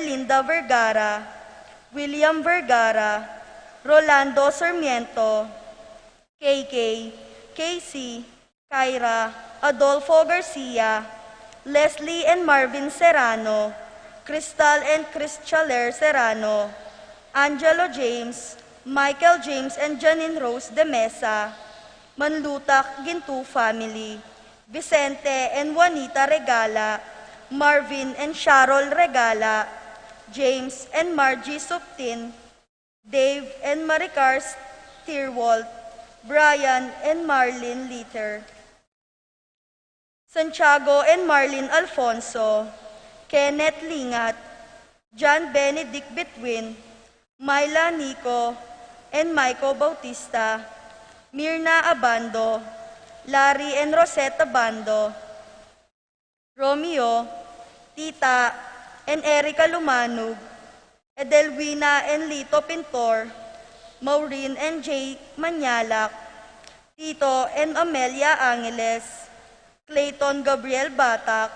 Ermelinda Vergara, William Vergara, Rolando Sarmiento, KK, Casey, Kyra, Adolfo Garcia, Leslie and Marvin Serrano, Crystal and Christaler Serrano, Angelo James, Michael James and Janine Rose de Mesa, Manlutak Gintu family, Vicente and Juanita Regala, Marvin and Sharol Regala, James and Margie Suptin, Dave and Maricar Steerwalt, Brian and Marlene Litter, Santiago and Marlene Alfonso, Kenneth Lingat, John Benedict Betwin, Myla Nico, and Michael Bautista, Mirna Abando, Larry and Rosetta Bando, Romeo, Tita, and Erica Lumanug, Edelwina and Lito Pintor, Maureen and Jay Manyalak, Tito and Amelia Angeles, Clayton Gabriel Batak,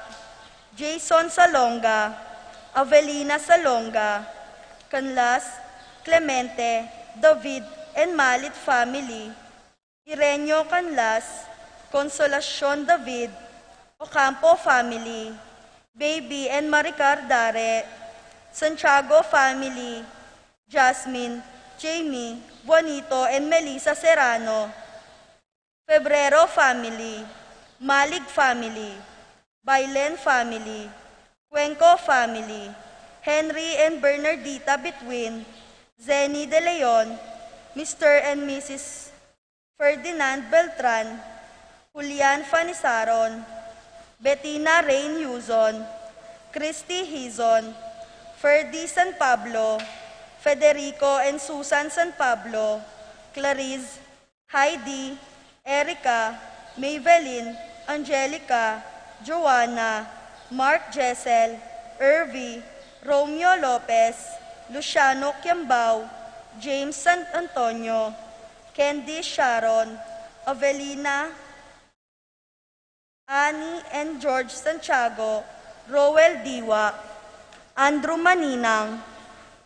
Jason Salonga, Avelina Salonga, Canlas, Clemente, David, and Malit family, Irenyo Canlas, Consolacion David, Ocampo family, Baby and Maricar Dare, Santiago family, Jasmine, Jamie, Juanito, and Melissa Serrano, Febrero family, Malig family, Bailen family, Cuenco family, Henry and Bernardita Betwin, Zenny De Leon, Mr. and Mrs. Ferdinand Beltran, Julian Fanisaron, Bettina Rain Yuzon, Christy Hizon, Ferdy San Pablo, Federico and Susan San Pablo, Clarice, Heidi, Erica, Maybelline, Angelica, Joanna, Mark Jessel, Irvi, Romeo Lopez, Luciano Kiambao, James San Antonio, Candy Sharon, Avelina, Annie and George Santiago, Roel Diwa, Andrew Maninang,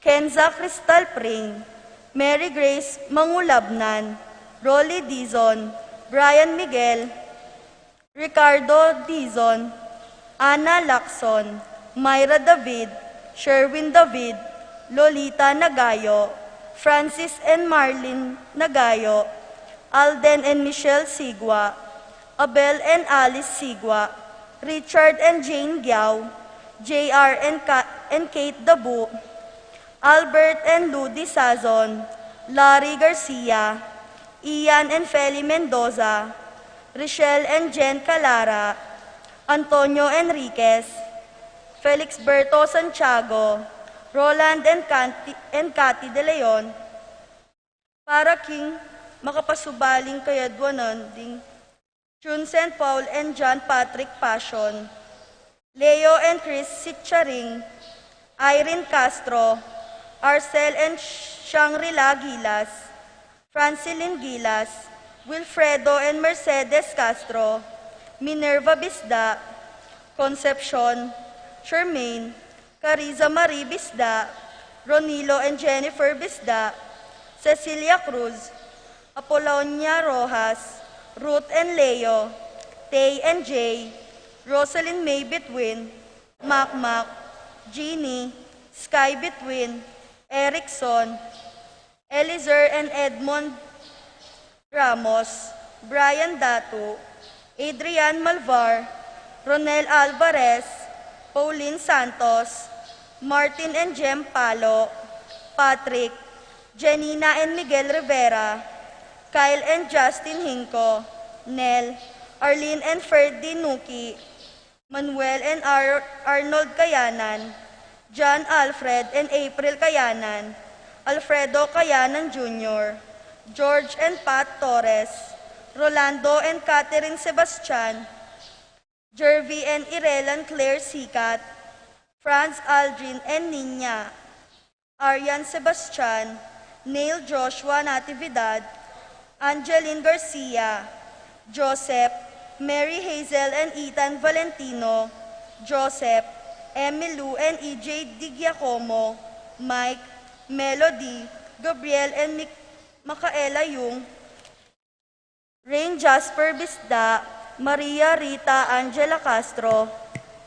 Kenza Cristal Pring, Mary Grace Mangulabnan, Rolly Dizon, Brian Miguel, Ricardo Dizon, Ana Lacson, Myra David, Sherwin David, Lolita Nagayo, Francis and Marlene Nagayo, Alden and Michelle Sigwa, Abel and Alice Sigwa, Richard and Jane Giao, JR and Kate Dabu, Albert and Ludi Sazon, Larry Garcia, Ian and Feli Mendoza, Richelle and Jen Calara, Antonio Enriquez, Felix Berto Santiago, Roland and Cathy De Leon, para king makapasubaling kayadwanan ding June St. Paul and John Patrick Passion, Leo and Chris Sitcharing, Irene Castro, Arcel and Shangri-La Gilas, Francilyn Gilas, Wilfredo and Mercedes Castro, Minerva Bisda, Concepcion, Shermaine, Cariza Marie Bisda, Ronilo and Jennifer Bisda, Cecilia Cruz, Apolonia Rojas, Ruth and Leo, Tay and Jay, Rosalind May Betwin, Mac, Jeannie, Sky Betwin, Erickson, Elizer and Edmond Ramos, Brian Datu, Adrian Malvar, Ronel Alvarez, Pauline Santos, Martin and Jem Palo, Patrick, Janina and Miguel Rivera, Kyle and Justin Hinco, Nel, Arlene and Ferdy Nuki, Manuel and Arnold Kayanan, John Alfred and April Kayanan, Alfredo Kayanan Jr., George and Pat Torres, Rolando and Catherine Sebastian, Jervy and Irelan Claire Sikat, Franz Aldrin and Nina, Arian Sebastian, Neil Joshua Natividad, Angeline Garcia, Joseph, Mary Hazel and Ethan Valentino, Joseph, Emilu and EJ Di Giacomo, Mike, Melody, Gabriel and Makaela Yung, Rain Jasper Bisda, Maria Rita Angela Castro,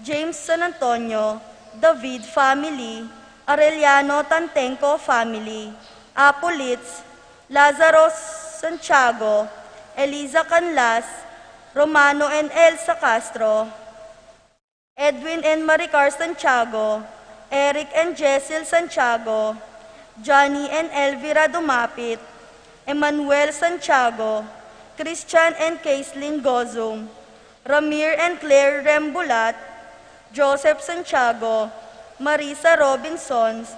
James San Antonio, David family, Arellano Tantenco family, Apolitz, Lazaro Santiago, Eliza Canlas, Romano and Elsa Castro, Edwin and Maricar Santiago, Eric and Jessel Santiago, Johnny and Elvira Dumapit, Emmanuel Santiago, Christian and Caitlin Gozum, Ramir and Claire Rembulat, Joseph Santiago, Marisa Robinsons,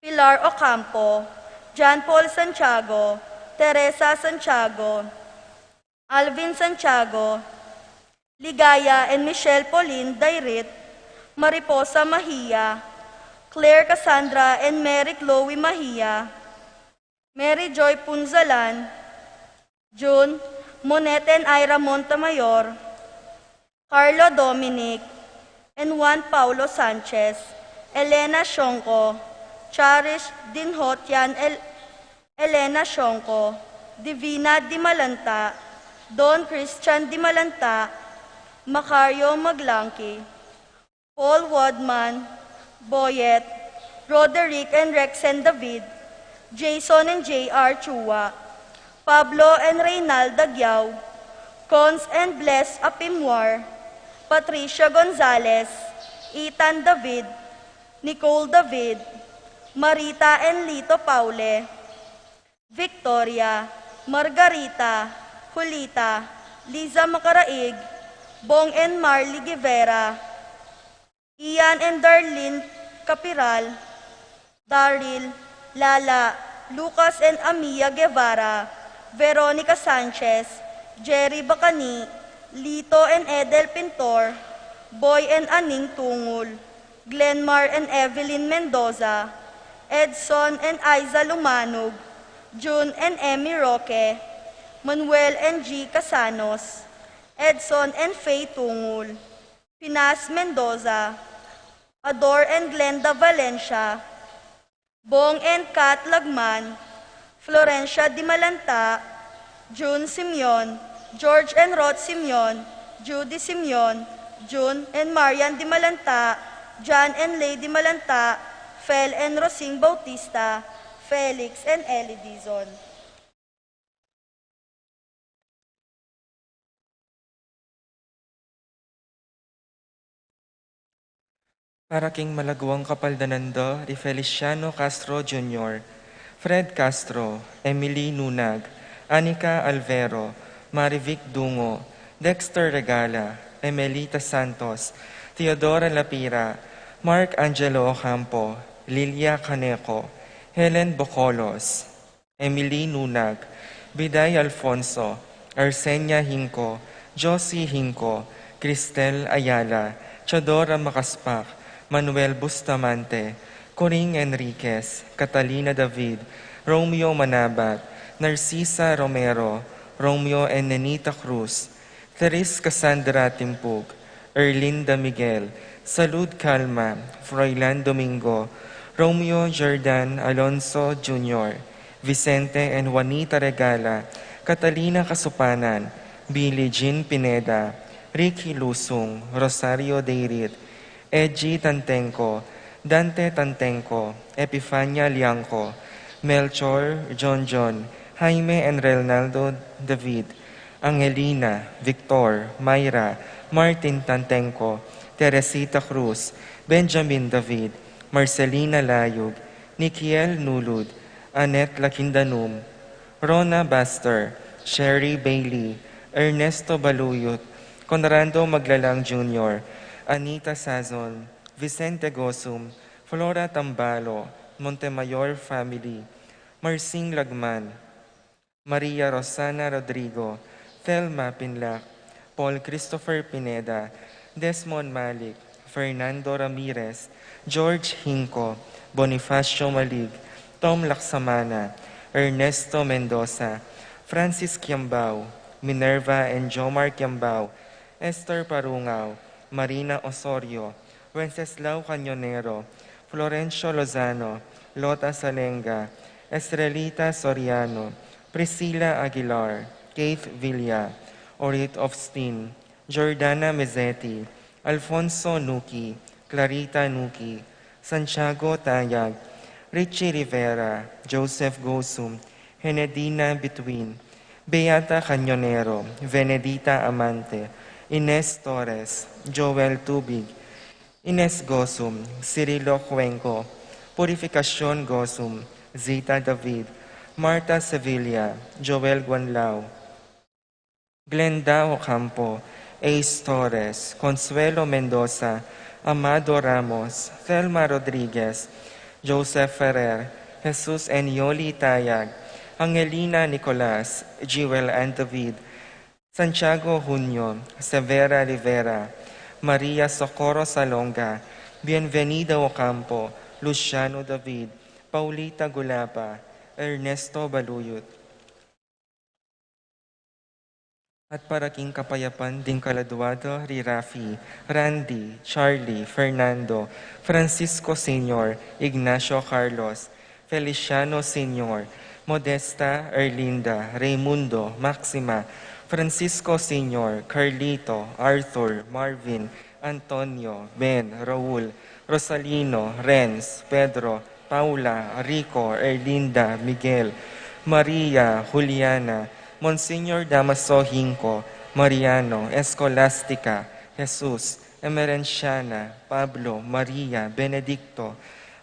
Pilar Ocampo, John Paul Santiago, Teresa Santiago, Alvin Santiago, Ligaya and Michelle Pauline Dairit, Mariposa Mahia, Claire Cassandra and Mary Chloe Mahia, Mary Joy Punzalan, June, Monette and Ira Montemayor, Carlo Dominic, and Juan Paulo Sanchez, Elena Shonko, Charish Dinhotian Elena Shonko, Divina Dimalanta, Don Christian Dimalanta, Macario Maglangki, Paul Wadman, Boyet, Roderick and Rexen David, Jason and J.R. Chua, Pablo and Reynalda Gyao, Cons and Bless Apimwar, Patricia Gonzalez, Ethan David, Nicole David, Marita and Lito Paule, Victoria, Margarita, Julita, Liza Macaraig, Bong and Marley Guevara, Ian and Darlene Capiral, Daryl, Lala, Lucas and Amia Guevara, Veronica Sanchez, Jerry Bacani, Lito and Edel Pintor, Boy and Aning Tungul, Glenmar and Evelyn Mendoza, Edson and Aiza Lumanog, June and Emmy Roque, Manuel and G. Casanos, Edson and Faye Tungul, Pinas Mendoza, Ador and Glenda Valencia, Bong and Kat Lagman, Florencia Dimalanta, June Simeon, George and Rod Simeon, Judy Simeon, June and Marian Dimalanta, John and Lady Malanta, Fel and Rosing Bautista, Felix and Ellie Dizon. Para king Malaguang Kapaldanando, di Feliciano Castro Jr., Fred Castro, Emily Nunag, Anika Alvero, Marivic Dungo, Dexter Regala, Emelita Santos, Teodora Lapira, Mark Angelo Ocampo, Lilia Caneco, Helen Bocolos, Emily Nunag, Biday Alfonso, Arsenia Hinco, Josie Hinco, Cristel Ayala, Chodora Makaspak, Manuel Bustamante, Coring Enriquez, Catalina David, Romeo Manabat, Narcisa Romero, Romeo and Nenita Cruz, Teres Cassandra Timpug, Erlinda Miguel, Salud Calma, Froilan Domingo, Romeo Jordan Alonso Jr., Vicente and Juanita Regala, Catalina Kasupanan, Billie Jean Pineda, Ricky Lusung, Rosario Deirit, Edgy Tantenco, Dante Tantenco, Epifania Liangco, Melchor John, Jaime and Renaldo David, Angelina, Victor, Mayra, Martin Tantenco, Teresita Cruz, Benjamin David, Marcelina Layug, Nikiel Nulud, Annette Lakindanum, Rona Baster, Sherry Bailey, Ernesto Baluyot, Conrado Maglalang Jr., Anita Sazon, Vicente Gosum, Flora Tambalo, Montemayor Family, Marcing Lagman, Maria Rosana Rodrigo, Thelma Pinlac, Paul Christopher Pineda, Desmond Malik, Fernando Ramirez, George Hinco, Bonifacio Malig, Tom Laksamana, Ernesto Mendoza, Francis Kiambao, Minerva and Jomar Kiambao, Esther Parungaw, Marina Osorio, Wenceslao Cañonero, Florencio Lozano, Lota Salenga, Estrelita Soriano, Priscilla Aguilar, Keith Villa, Orit of Steen, Jordana Mezzetti, Alfonso Nuki, Clarita Nuki, Santiago Tayag, Richie Rivera, Joseph Gosum, Henedina Between, Beata Cañonero, Venedita Amante, Ines Torres, Joel Tubig, Ines Gosum, Cirilo Cuenco, Purificación Gosum, Zita David, Marta Sevilla, Joel Guanlao, Glenda Ocampo, Ace Torres, Consuelo Mendoza, Amado Ramos, Thelma Rodriguez, Joseph Ferrer, Jesus Enyoli Tayag, Angelina Nicolas, Jewel Ann David, Santiago Junio, Severa Rivera, Maria Socorro Salonga, Bienvenida Ocampo, Luciano David, Paulita Gulapa, Ernesto Baluyot. At para king kapayapan ding Kaladuado, Rirafi, Randy, Charlie, Fernando, Francisco Sr., Ignacio Carlos, Feliciano Sr., Modesta, Erlinda, Raimundo, Maxima, Francisco Sr., Carlito, Arthur, Marvin, Antonio, Ben, Raul, Rosalino, Renz, Pedro, Paula, Rico, Erlinda, Miguel, Maria, Juliana, Monsignor Damaso Hinco, Mariano, Escolastica, Jesus, Emerenciana, Pablo, Maria, Benedicto,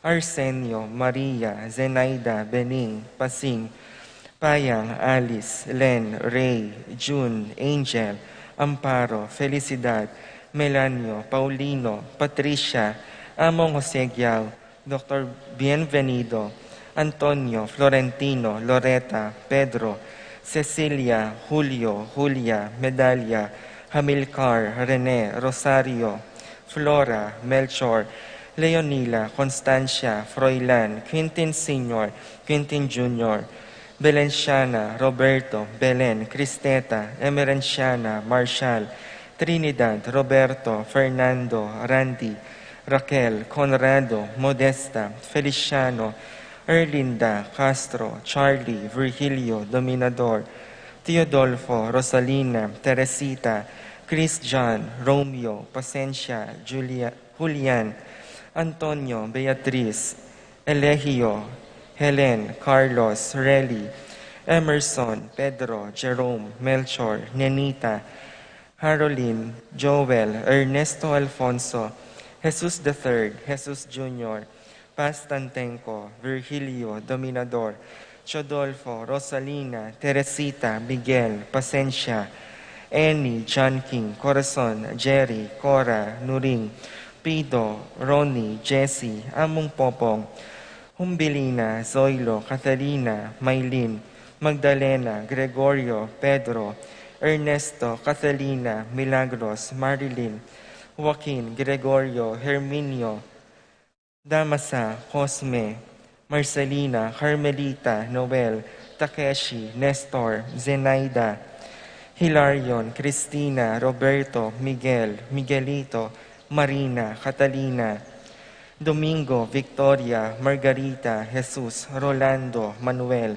Arsenio, Maria, Zenaida, Bening, Pasing, Payang, Alice, Len, Ray, June, Angel, Amparo, Felicidad, Melanio, Paulino, Patricia, Among Jose Giao, Dr. Bienvenido, Antonio, Florentino, Loreta, Pedro, Cecilia, Julio, Julia, Medalia, Hamilcar, Rene, Rosario, Flora, Melchor, Leonila, Constancia, Froilan, Quintin Sr., Quintin Jr., Belenciana, Roberto, Belen, Cristeta, Emerenciana, Marshall, Trinidad, Roberto, Fernando, Randy, Raquel, Conrado, Modesta, Feliciano, Erlinda, Castro, Charlie, Virgilio, Dominador, Teodolfo, Rosalina, Teresita, Christian, Romeo, Pasencia, Julian, Antonio, Beatriz, Elegio, Helen, Carlos, Relly, Emerson, Pedro, Jerome, Melchor, Nenita, Haroline, Joel, Ernesto Alfonso, Jesus III, Jesus Jr., Pastantenco, Virgilio, Dominador, Chodolfo, Rosalina, Teresita, Miguel, Pasencia, Annie, John King, Corazon, Jerry, Cora, Nuring, Pido, Ronnie, Jessie, Among Popong, Humbilina, Zoilo, Catalina, Maylin, Magdalena, Gregorio, Pedro, Ernesto, Catalina, Milagros, Marilyn, Joaquin, Gregorio, Herminio, Damasa, Cosme, Marcelina, Carmelita, Noel, Takeshi, Nestor, Zenaida, Hilarion, Cristina, Roberto, Miguel, Miguelito, Marina, Catalina, Domingo, Victoria, Margarita, Jesus, Rolando, Manuel,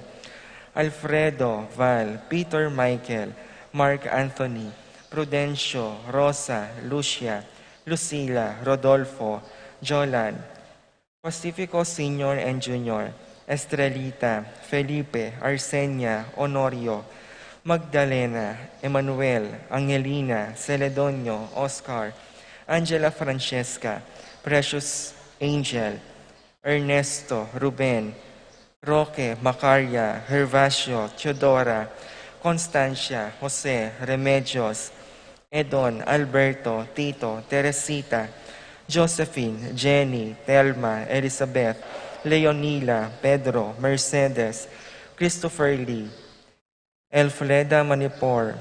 Alfredo, Val, Peter Michael, Mark Anthony, Prudencio, Rosa, Lucia, Lucila, Rodolfo, Jolan, Pacifico Sr. and Jr., Estrelita, Felipe, Arsenia, Honorio, Magdalena, Emmanuel, Angelina, Celedonio, Oscar, Angela Francesca, Precious Angel, Ernesto, Ruben, Roque, Macaria, Hervasio, Teodora, Constancia, Jose, Remedios, Edon, Alberto, Tito, Teresita, Josephine, Jenny, Telma, Elizabeth, Leonila, Pedro, Mercedes, Christopher Lee, Elfreda Manipor,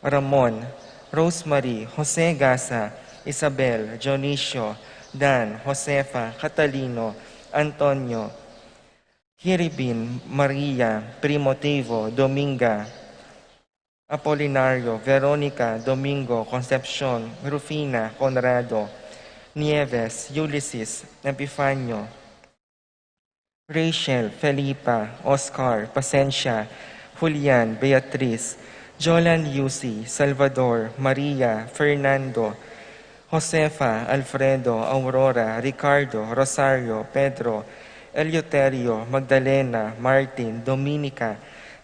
Ramon, Rosemary, Jose Gasa, Isabel, Dionisio, Dan, Josefa, Catalino, Antonio, Kiribin, Maria, Primotivo, Dominga, Apolinario, Veronica, Domingo, Concepcion, Rufina, Conrado, Nieves, Ulysses, Epifanio, Rachel, Felipa, Oscar, Pasencia, Julian, Beatriz, Jolan Yusi, Salvador, Maria, Fernando, Josefa, Alfredo, Aurora, Ricardo, Rosario, Pedro, Eleuterio, Magdalena, Martin, Dominica,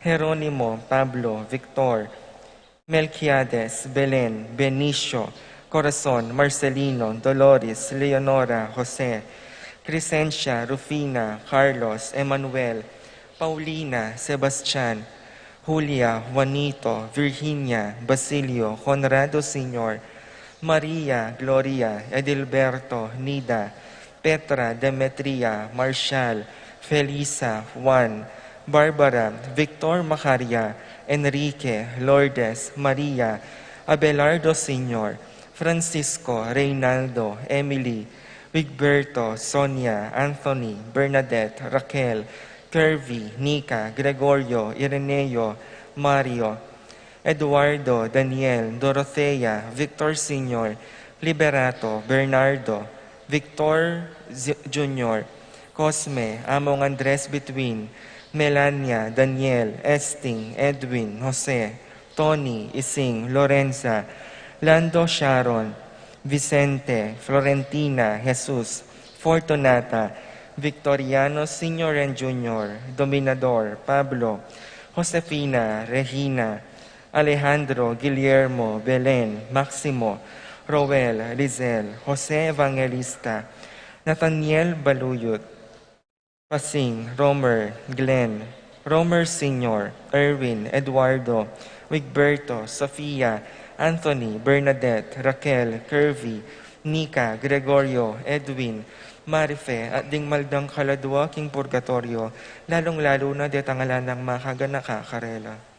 Jeronimo, Pablo, Victor, Melquiades, Belen, Benicio, Corazon, Marcelino, Dolores, Leonora, Jose, Crescencia, Rufina, Carlos, Emmanuel, Paulina, Sebastian, Julia, Juanito, Virginia, Basilio, Conrado Sr., Maria, Gloria, Edilberto, Nida, Petra, Demetria, Marshall, Felisa, Juan, Barbara, Victor Macaria, Enrique, Lourdes, Maria, Abelardo Sr., Francisco, Reynaldo, Emily, Wigberto, Sonia, Anthony, Bernadette, Raquel, Kirby, Nika, Gregorio, Ireneo, Mario, Eduardo, Daniel, Dorothea, Victor Sr., Liberato, Bernardo, Victor Jr., Cosme, Among Andres Between, Melania, Daniel, Esting, Edwin, Jose, Tony, Ising, Lorenza, Lando Sharon, Vicente, Florentina, Jesus, Fortunata, Victoriano Sr. and Jr., Dominador, Pablo, Josefina, Regina, Alejandro, Guillermo, Belen, Maximo, Roel, Rizel, Jose Evangelista, Nathaniel Baluyot, Pasing, Romer, Glenn, Romer Sr., Erwin, Eduardo, Wigberto, Sofia, Anthony, Bernadette, Raquel, Curvy, Nika, Gregorio, Edwin, Marife, at ding maldang kaladwa king purgatorio, lalong-lalo na detangalan ng makaganaka karela.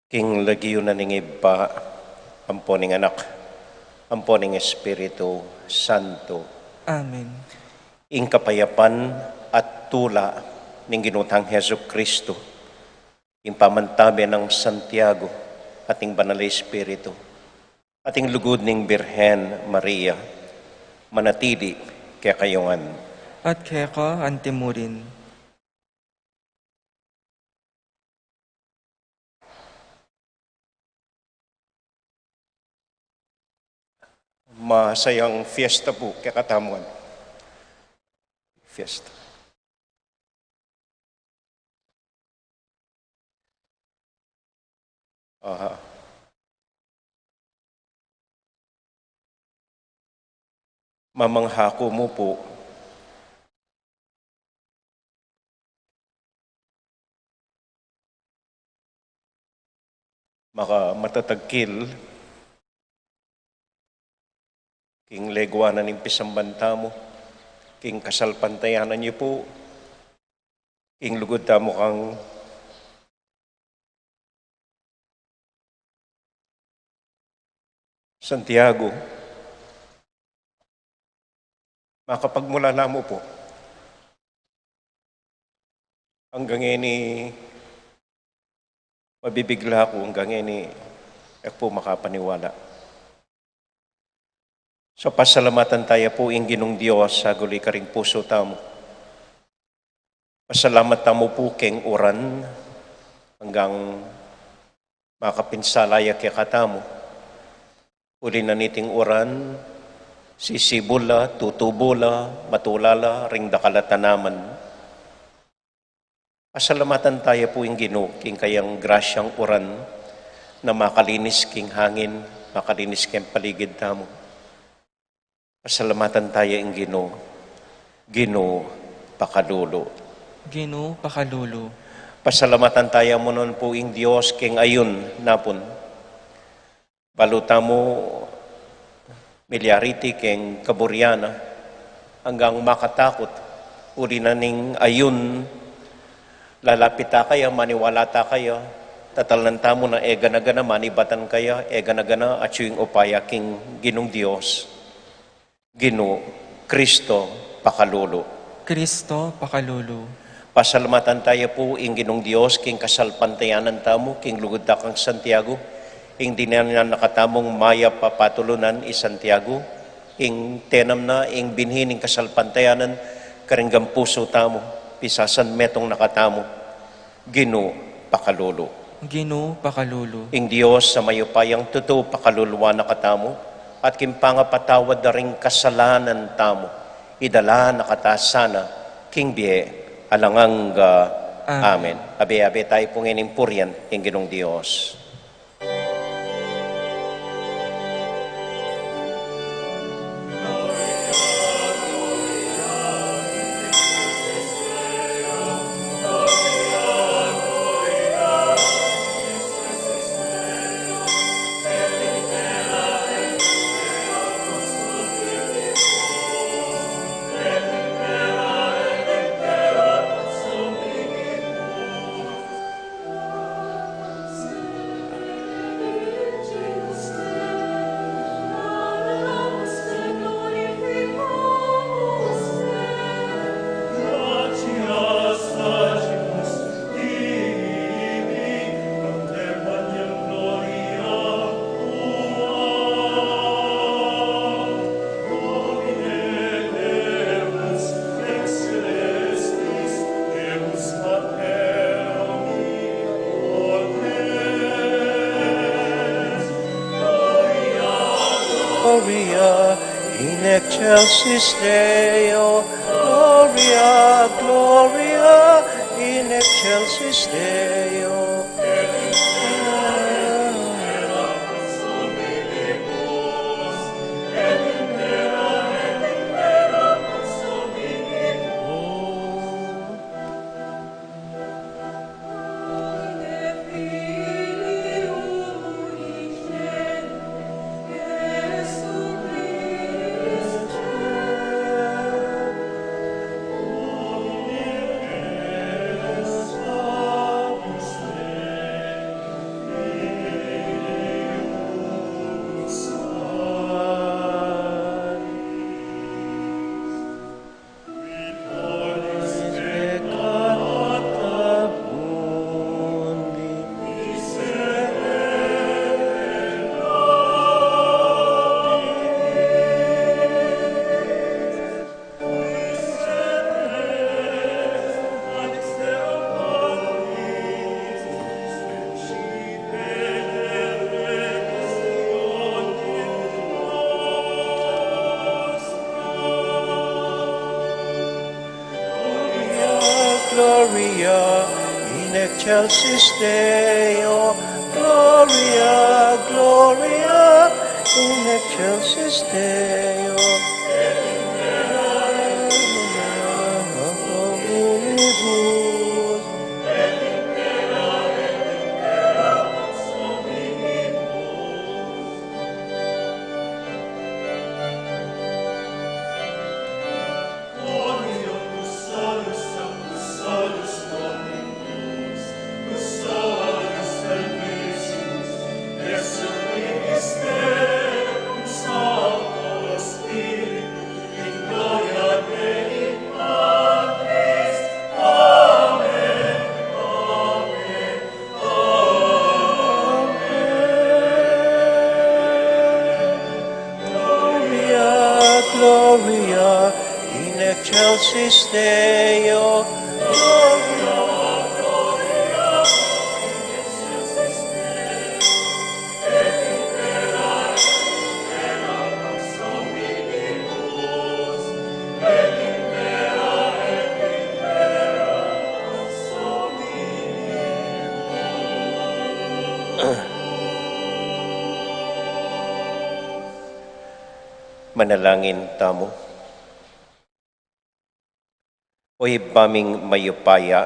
King lagyo na ning iba, amponing anak, amponing Espiritu Santo, Amen. ing kapayapan at tula ning ginutang Hesu Kristo, ing pamantabi ng Santiago, ating banal na Espiritu, ating lugod ning Birhen Maria, manatili kaya kayongan. At kaya ka antimurin. Masayang fiesta po kaya katamuan. Fiesta. Aha. Mamanghako mo po maka matatagkil king legwanan ng pisambanta mo, king kasalpantayanan niyo po, king lugod tamo kang Santiago, makapagmula na mo po, hanggang ini mabibigla ko, hanggang ini po makapaniwala. So pasalamatan tayo po ing Ginong Diyos sa guli ka ring puso tamo. Pasalamat tamo po keng uran hanggang makapinsalaya kaya katamo. Uli na niting uran, sisibula, tutubula, matulala, ring dakalatanaman. Pasalamatan tayo po ing Ginoo king kayang grasyang uran na makalinis king hangin, makalinis king paligid tamo. Pasalamatan tayo ing Ginoo. Ginoo pakalulo. Ginoo pakalulo. Pasalamatan tayo mo nun po ing Diyos king ayun napon. Baluta mo milyariti king kaburyana hanggang makatakot. Uli na ning ayun lalapit ta kaya, maniwala ta kaya, tatalnan ta mo na gana-gana, manibatan kaya, gana-gana at yung upaya king Ginong Diyos. Ginoo, Kristo, pakalulo. Kristo pakalulo. Pasalamatan tayo po ing Ginong Diyos, king kasalpantayanan tamo, king lugod ta kang Santiago, ing dinanan nakatamong maya papatulunan i Santiago, ing tenam na, ing binhining kasalpantayanan, karinggam puso tamo, pisasan metong nakatamo, Ginoo, pakalulo. Ginoo pakalulo. Ing Diyos sa mayupayang totoo pakaluluwa nakatamo, at kimpangapatawad na ring kasalanan tamo, idala nakatasana, king biye, alanganga, amen. Abe-abe tayo pong inimpuryan, king Ginong Diyos. Gloria in excelsis Deo, Gloria, Gloria in excelsis Deo. excelsis Deo, Gloria, Gloria, in excelsis Deo. Gloria, in excelsis Deo, Gloria, Gloria, in excelsis Deo, et impera pax hominibus, et impera pax hominibus. Manalangin tamo. Oy baming mayupaya,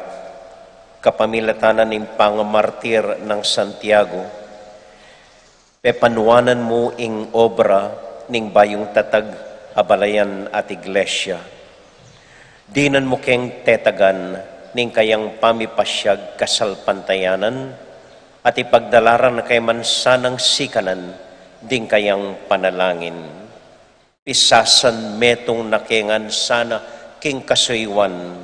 kapamilatanan ng pangamartir ng Santiago, pepanuanan mo ing obra ning bayong tatag abalayan at iglesia. Dinan mo keng tetagan ning kayang pamipasyag kasalpantayanan at ipagdalaran na kay mansanang sikanan ding kayang panalangin. Pisasan metong nakengan sana king kasuywan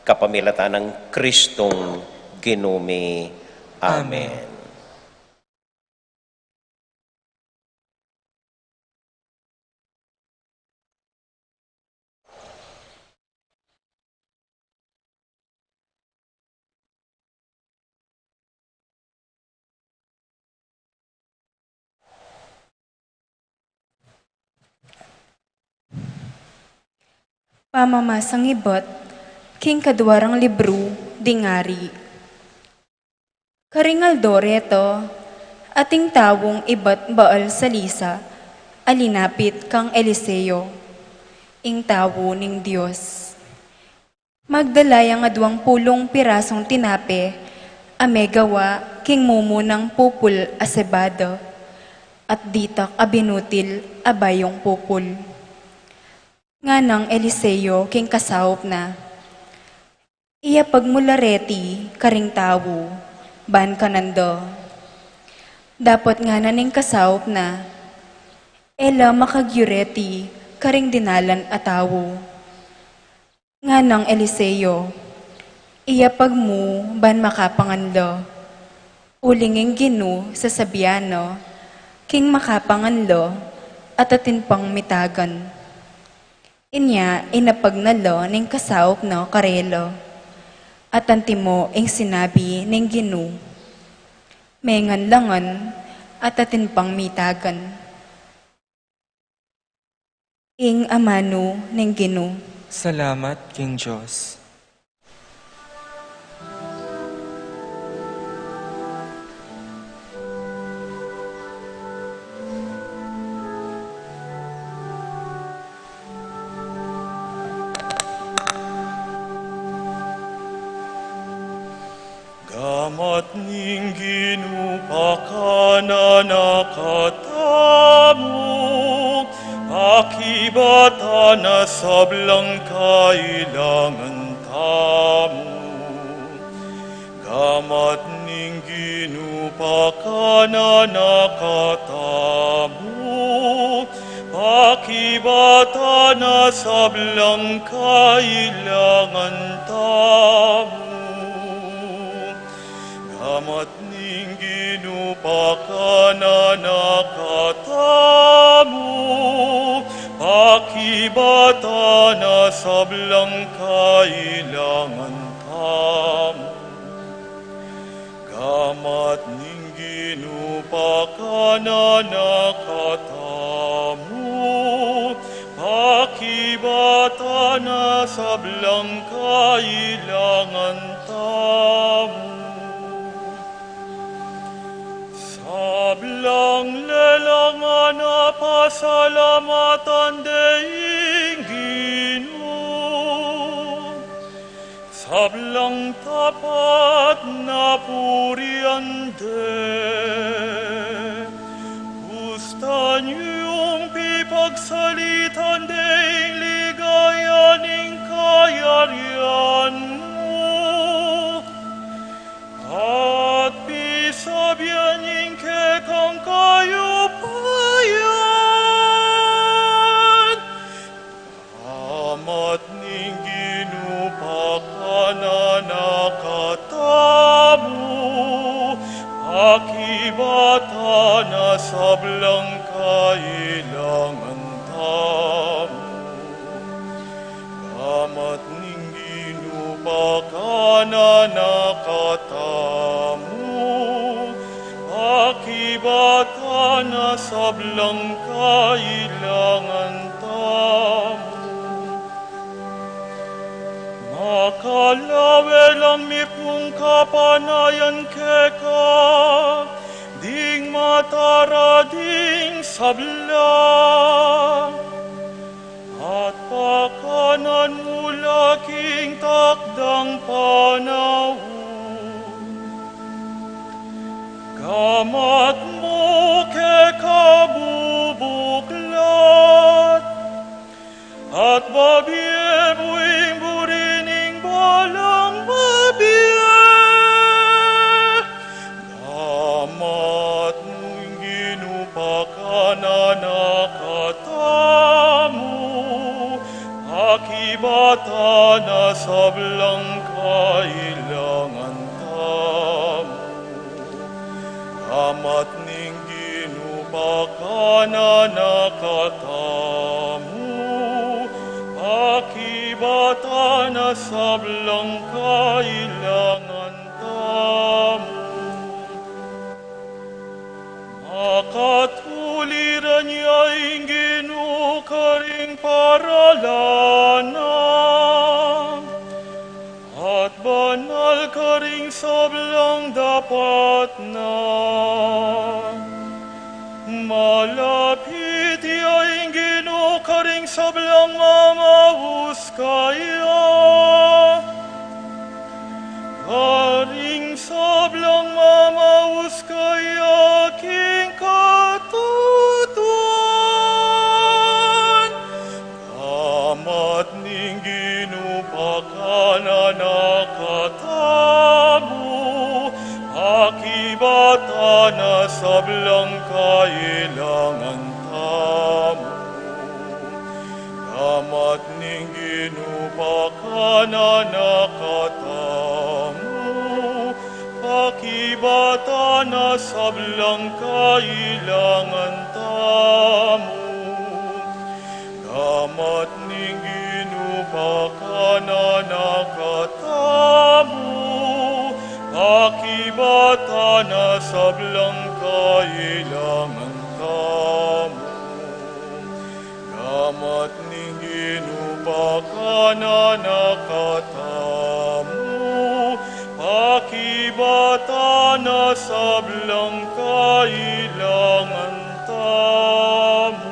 kapamilatan ng Kristong Ginumi. Amen. Pamamasang ibot, king kaduarang libro, dingari. Karingal doreto, ating tawong ibat baal sa lisa, alinapit kang Eliseo, ing tawo ning Diyos. Magdalayang adwang pulong pirasong tinape, amegawa king mumu ng pupul asebado, at ditak abinutil abayong pupul. Nga nang Eliseo king kasawop na, iya pagmulareti karing tawo, ban kanando. Dapat nga na ning kasawop na, ela makagyureti karing dinalan atawo. Nga nang Eliseo, iya pagmu ban makapangando, ulinging ginu sa sabiano, king makapanganlo at atinpang mitagan. Inya inapagnalo ning kasawop no karelo, at antimo ing sinabi ning ginu, mengan langan at atinpang mitagan. Ing amano ning ginu. Salamat, King Diyos. Gamat ning ginupakana nakatamo, akibata na sablang kailangan tamo. Gamat ning ginupakana nakatamo, akibata na sablang kailangan tamo. Gamat ning ginupakana nakatamo, pakibata na sablang kailangan tamo. Gamat ning ginupakana nakatamo, pakibata na sablang kailangan tamo. Sablang lelangan na pasalamatan deing Ginoo. Sablang tapat na purian gusta niyong pipagsalitan deing ligaya ning kayarian mo. At pisabyan ning kekang kayupayan. Amat ning ginupakana nakatamu, akibata na sablang kailangan tamu. Amat ning ginupakana nakatamu, akibata na sablang kailangan tamu. Makalawe lang mi pong kapanayan keka, ding matara ding sabla. At pakanan mula king takdang panahon. Kamat mo kekabubuklat, at babie buing burining balang babie. Damat mong ginupakana nakatamu, akibata na sablang kailangan tamu. Amat ning ginupakana nakatamu, akibata na sablang kailangan tamu. Makatuliran niya ing ginukaring paralanan, at banal ka ring sablang dapat na. Malapit iya'y ginukaring sablang mamahus kaya. Karing sablang mamahus kaya king katutuan. Amat ning ginupakana nakatamu, akibata na sablang kailangan tamu. Amat ning ginupakana nakatamu, akibata na sablang kailangan tamu. Amat ning ginupakana nakatamu, akibata na sablang kailangan tamu. Amat ning ginupakana nakatamu, akibata na sablang kailangan tamu.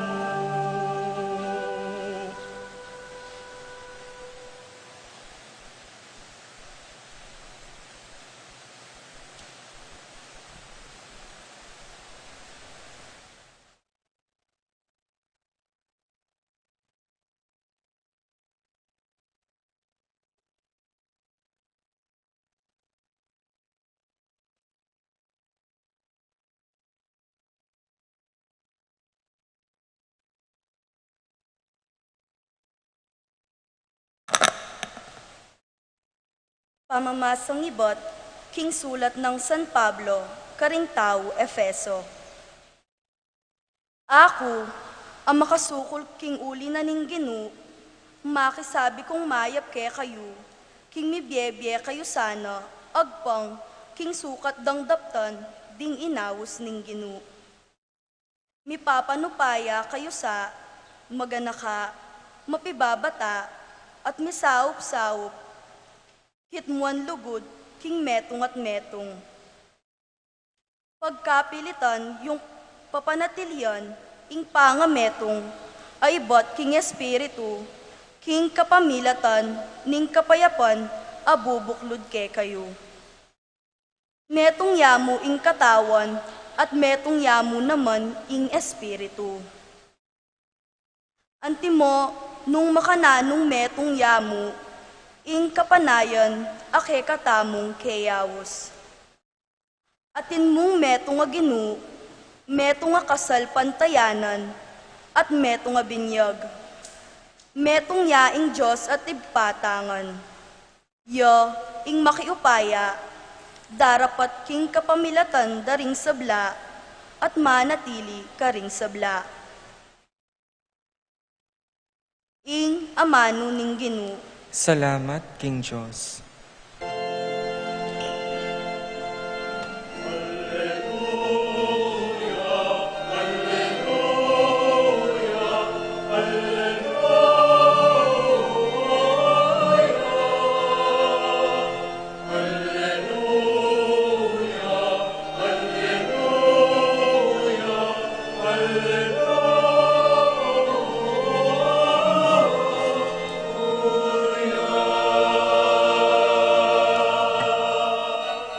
Pamamasang ibot, king sulat ng San Pablo, karing tao, Efeso. Ako, ang makasukol king uli na ning ginu, makisabi kong mayap ke kayo, king mibyebye kayo sana, agpang, king sukat dang daptan, ding inawos ning ginu. Mipapanupaya kayo sa, maganaka, mapibabata, at misaup-saup, hitmuan lugod, king metong at metong. Pagkapilitan yung papanatilian, ing pangametong, ay bot king espiritu, king kapamilatan, ning kapayapan, abubuklod ke kayo. Metong yamu ing katawan, at metong yamu naman ing espiritu. Antimo, nung makananong metong yamu, ing kapanayan, ake katamong keyawos. Atin mong metong nga ginu, metong nga kasal pantayanan, at metong nga binyag. Metong yaing Diyos at ibpatangan. Ya, ing makiupaya, darapat king kapamilatan daring sabla, at manatili karing sabla. Ing amano ning ginu, Salamat, King Diyos.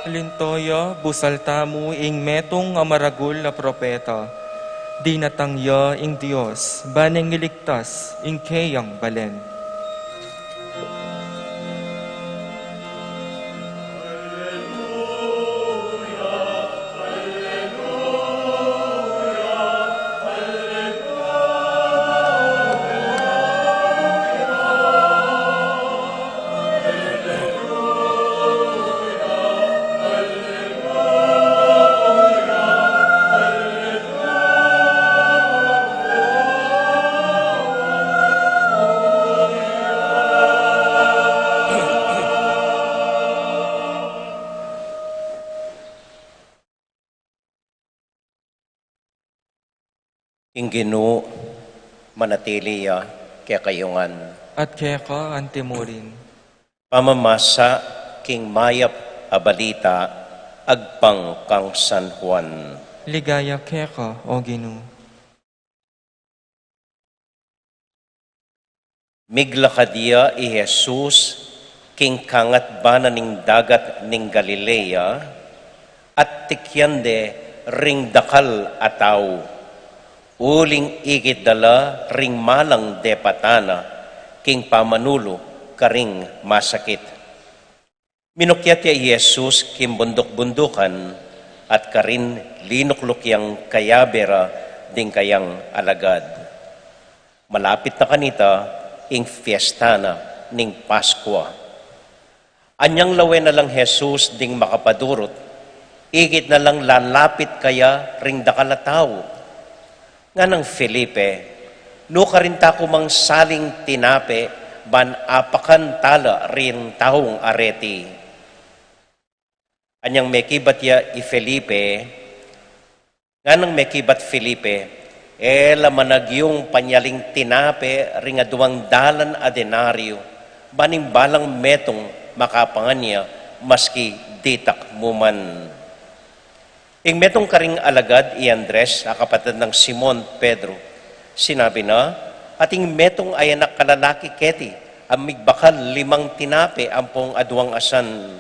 Lintoya, busaltamu ing metong amaragul na propeta. Di natangya ing Diyos, baneng iligtas ing kayang balen. Ing Ginoo, manatili kaya kayungan. At kaya ka antimurin. Pamamasa king mayap abalita, agpang kang San Juan. Ligaya kaya ka, o Ginoo. Migla kadiya i Jesus, king kangat bana ning dagat ning Galilea, at tikyande ring dakal ataw. Uling igit dala ring malang depatana, king pamanulo karing masakit. Minukyat ya Jesus kim bundok-bundukan at karin linuklukyang kayabera ding kayang alagad. Malapit na kanita ing fiesta na ning Paskwa. Anyang lawen na lang Jesus ding makapadurot, igit na lang lalapit kaya ring dakalataw. Nga ng Felipe, no karinta kumang saling tinape, ban apakan tala rin taong areti. Anyang mekibat ya i Felipe, nga ng mekibat Felipe, lamagyong panyaling tinape ring aduang dalan a denaryo, baning balang metong makapangan niya, maski ditak muman. Ing metong karing alagad i Andres, kapatid ng Simon Pedro, sinabi na, ating metong ay anak kalalaki keti, amigbakal 5 tinape ampong aduang asan,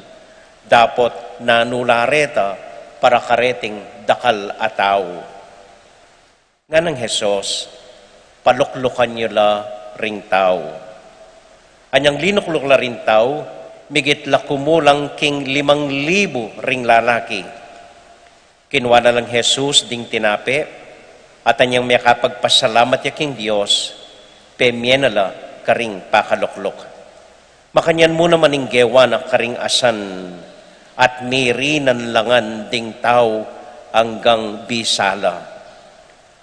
dapot nanulareta para kareting dakal ataw. Nga ng Jesus, paluklukan nyo la ring tao. Anyang linukluk la ring tao, migit la kumulang king 5,000 ring lalaki. Kinuha na lang Jesus ding tinape, at anyang may kapagpasalamat ya king Diyos, pemyenala karing pakaluklok. Makanyan mo naman ing gewa na karing asan, at mirinan langan ding tao hanggang bisala.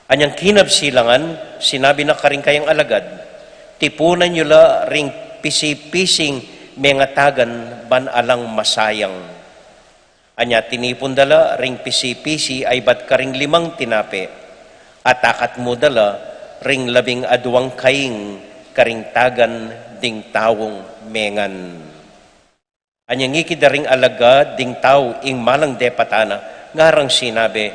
Anyang kinabsilangan, sinabi na karing kayang alagad, tipunan nyo la ring pisi-pising mengatagan ban alang masayang. Anya tinipon dala ring pisi-pisi ay bat karing 5 tinape, at akat mo dala ring 12 kaing karing tagan ding tawong mengan. Anya ngikid ring alagad ding taw ing malang depatana, ngarang sinabi,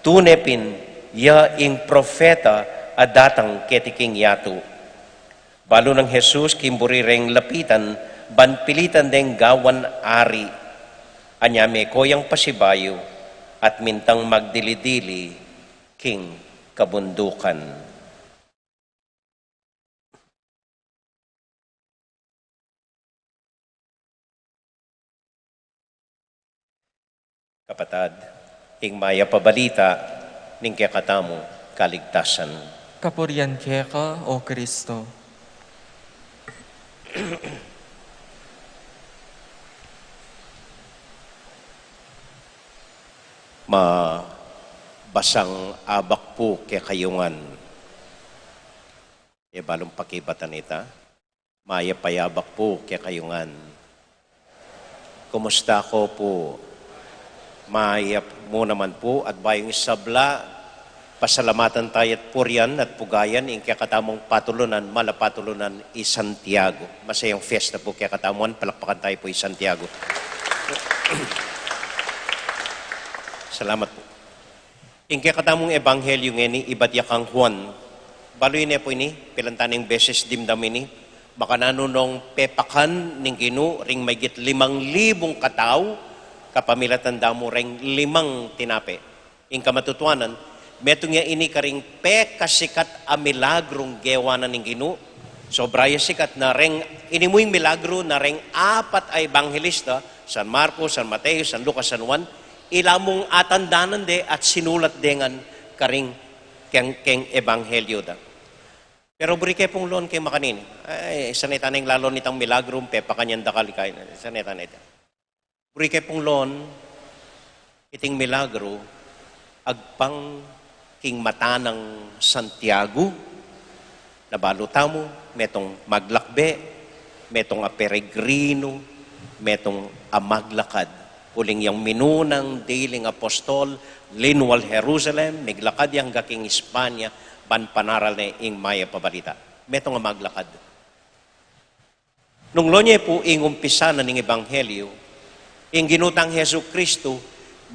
tunepin ya ing profeta adatang ketiking yato. Balo ng Jesus kimburireng lapitan, banpilitan deng gawan ari. Anyame koyang pasibayo at mintang magdilidili king kabundukan. Kapatad, ing maya pabalita, ning kekatamo kaligtasan. Kapurian keka, O Kristo. Basang abak po kekayungan. E balong pakibatan ita, maya payabak po kekayungan. Kumusta ko po? Mayap mo naman po at bayong isabla, pasalamatan tayo at purian at pugayan ing kakatamong patulunan, malapatulunan i Santiago. Masayang fiesta po kakatamuan, palakpakan tayo po i Santiago. Salamat po. Ing kakatamong ebanghelyo ngeni, ibat yakang Juan, baloy na po ini, pilantaning beses dimdam ini, makananunong pepakan ning ginu, ring mayigit 5,000 katao, kapamilatan damo ring 5 tinape. Ing kamatutuanan, metong nga ini karing kasikat a milagrong gewanan ning ginu, sobraya sikat na ring inimuing milagro na ring 4 ay ebanghelista, San Marcos, San Mateo, San Lucas, San Juan, ilamong atandanan de at sinulat dengan karing keng ebanghelyo da. Pero burike pong loon kay makanin. Ay, sanita nang lalo nitang milagrum, pepa kanyan dakalikay. Sanita na ito. Burike pong loon, iting milagro, agpang king mata ng Santiago, nabalutamo, metong maglakbe, metong a peregrino, metong a maglakad. Uling yung minunang diling apostol, linwal Jerusalem, miglakad yung gaking Espanya, ban panaral na ing maya pabalita. Metong nga maglakad. Nung lonye po ing umpisa na ning ebanghelyo, ing ginutang Hesu Kristo,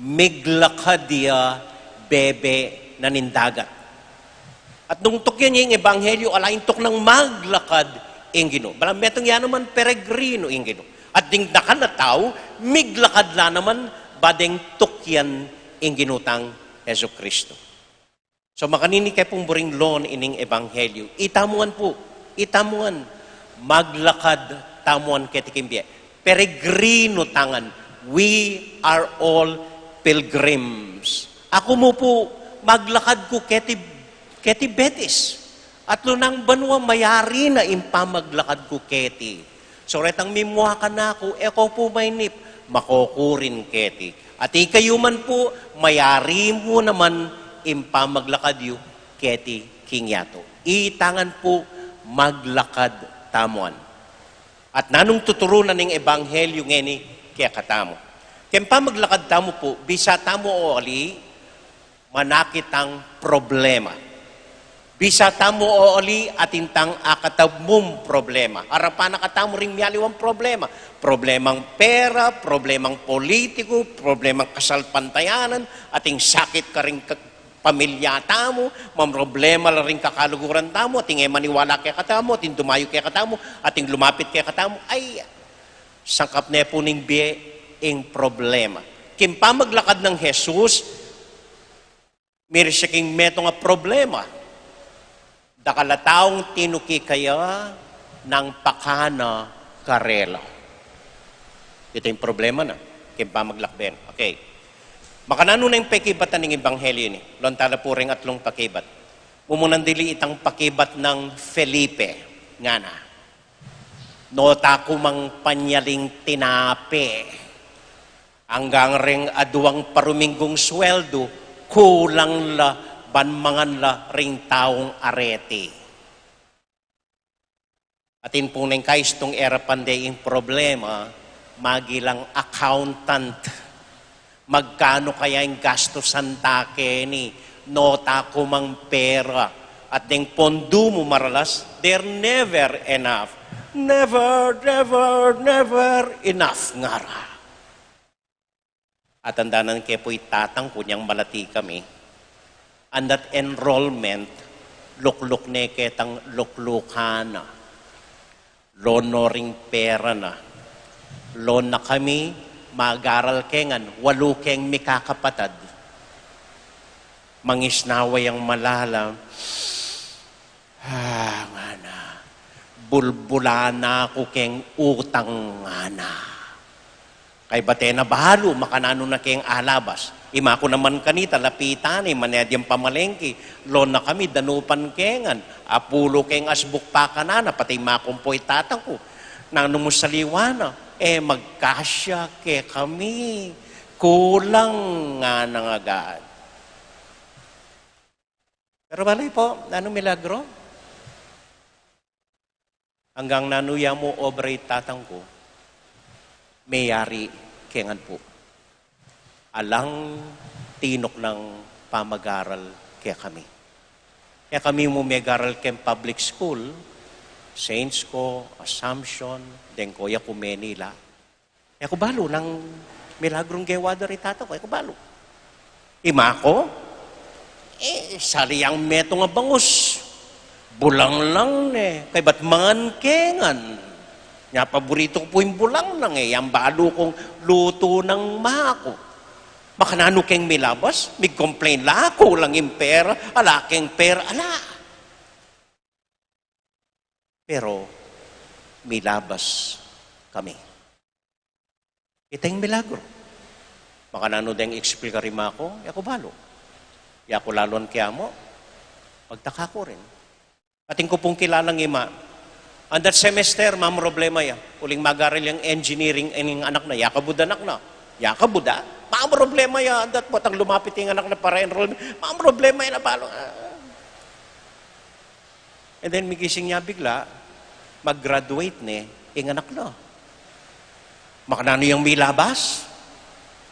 miglakad dia bebe na nindagat. At nung tukyan niya yung ebanghelyo, alain tok ng maglakad ing gino. Balang metong yan naman peregrino ing gino. At dingdakan na tao, miglakad la naman, badeng tukyan ing ginutang Hesu Kristo. So makanini kay pong buring loon ining ebanghelyo. Itamuan po, itamuan. Maglakad, tamuan ketikimbye. Peregrino tangan. We are all pilgrims. Ako mo po, maglakad ko keti Betis. At lunang banwa mayari na impamaglakad ko keti. So retang mimuha ka na ako, eko po may nip, makokurin keti. At ikayo man po, mayari mo naman impamaglakad yu keti kingyato. Itangan po maglakad tamuan. At nanong tuturunan ng ebanghelyo ngeni kaya katamo. Kaya maglakad tamo po, bisa tamo o ali, manakit ang problema. Bisa tamo o ali atintang akatabmum problema. Harapan nakatamo ring miyaliwang problema. Problemang pera, problemang politiko, problemang kasalpantayanan, ating sakit ka ring pamilya tamo, problema la ring kakaluguran tamo, ating maniwala kaya katamo, ating dumayo kaya katamo, ating lumapit kaya katamo, ay sangkap na po ning biye ing problema. Kimpa maglakad ng Jesus, meron siya king meto nga problema. Dakalataong tinuki kaya ng pakana karela. Ito yung problema na. Kimpa maglakben. Okay. Makanano na yung pakibatan ng ebanghelyo ni. Lontala po rin atlong pakibat. Mumunan dili itang pakibat ng Felipe. Nga na. Nota ko mang panyaling tinape. Hanggang ring aduang paruminggong sweldo, kulang la banmangan la ring taong arete. Atin po nang kaistong era pandaying problema, magilang accountant. Magkano kaya yung gastusan take ni nota ko mang pera at ding pondo mo maralas, they're never enough. Never, never, never enough ngara. At andanan kaya po'y tatang kunyang malati kami. And that enrollment, lukluk ne ketang luklukana. Lonoring pera na. Loan na kami, mag-aral kengan, 8 keng mikakapatad. Mangisnaway ang malalam. Nga na. Bulbulana ko keng utang nga na. Kay bate na bahalo, makanano na keng alabas. Ima ko naman kanita, lapitan, manedyang pamalengki. Loan na kami, danupan kengan. Apulo keng asbuk pa kanana, pati makumpoy tatang ko. Nang numusaliwana, magkasya ke kami. Kulang nga nang agad. Pero balay po, milagro? Hanggang nanuya mo obray tatang ko, mayari kengan po. Alang tinok ng pamag-aral kaya kami. Kaya kami mo mag-aral kem public school, Saints ko, Assumption, den ko, ko Manila. Kaya ko balo ng milagrong gewado rin tatang ko, kaya ko balo. Ima ko, sariyang meto nga bangus. Bulang lang kay ba't mangan kengan? Nga paborito ko po yung bulang lang Yang balo kong luto ng mako. Makanano keng milabas, mig-complain la ako lang yung pera, ala keng pera, ala. Pero, milabas kami. Ito yung milagro. Makanano deng explikari mako, yako balo. Yako lalon kaya mo, pagtaka ko rin. Ating ko pong kilalang ima. And that semester, ma'am problema ya. Uling mag-aral yung engineering ang anak na. Yakabud anak na. Yakabuda? Ma'am problema ya. And that po, tang lumapit yung anak na para enroll. Ma'am problema ya na palo. And then, migising niya bigla, mag-graduate yung anak na. Makanano yung milabas?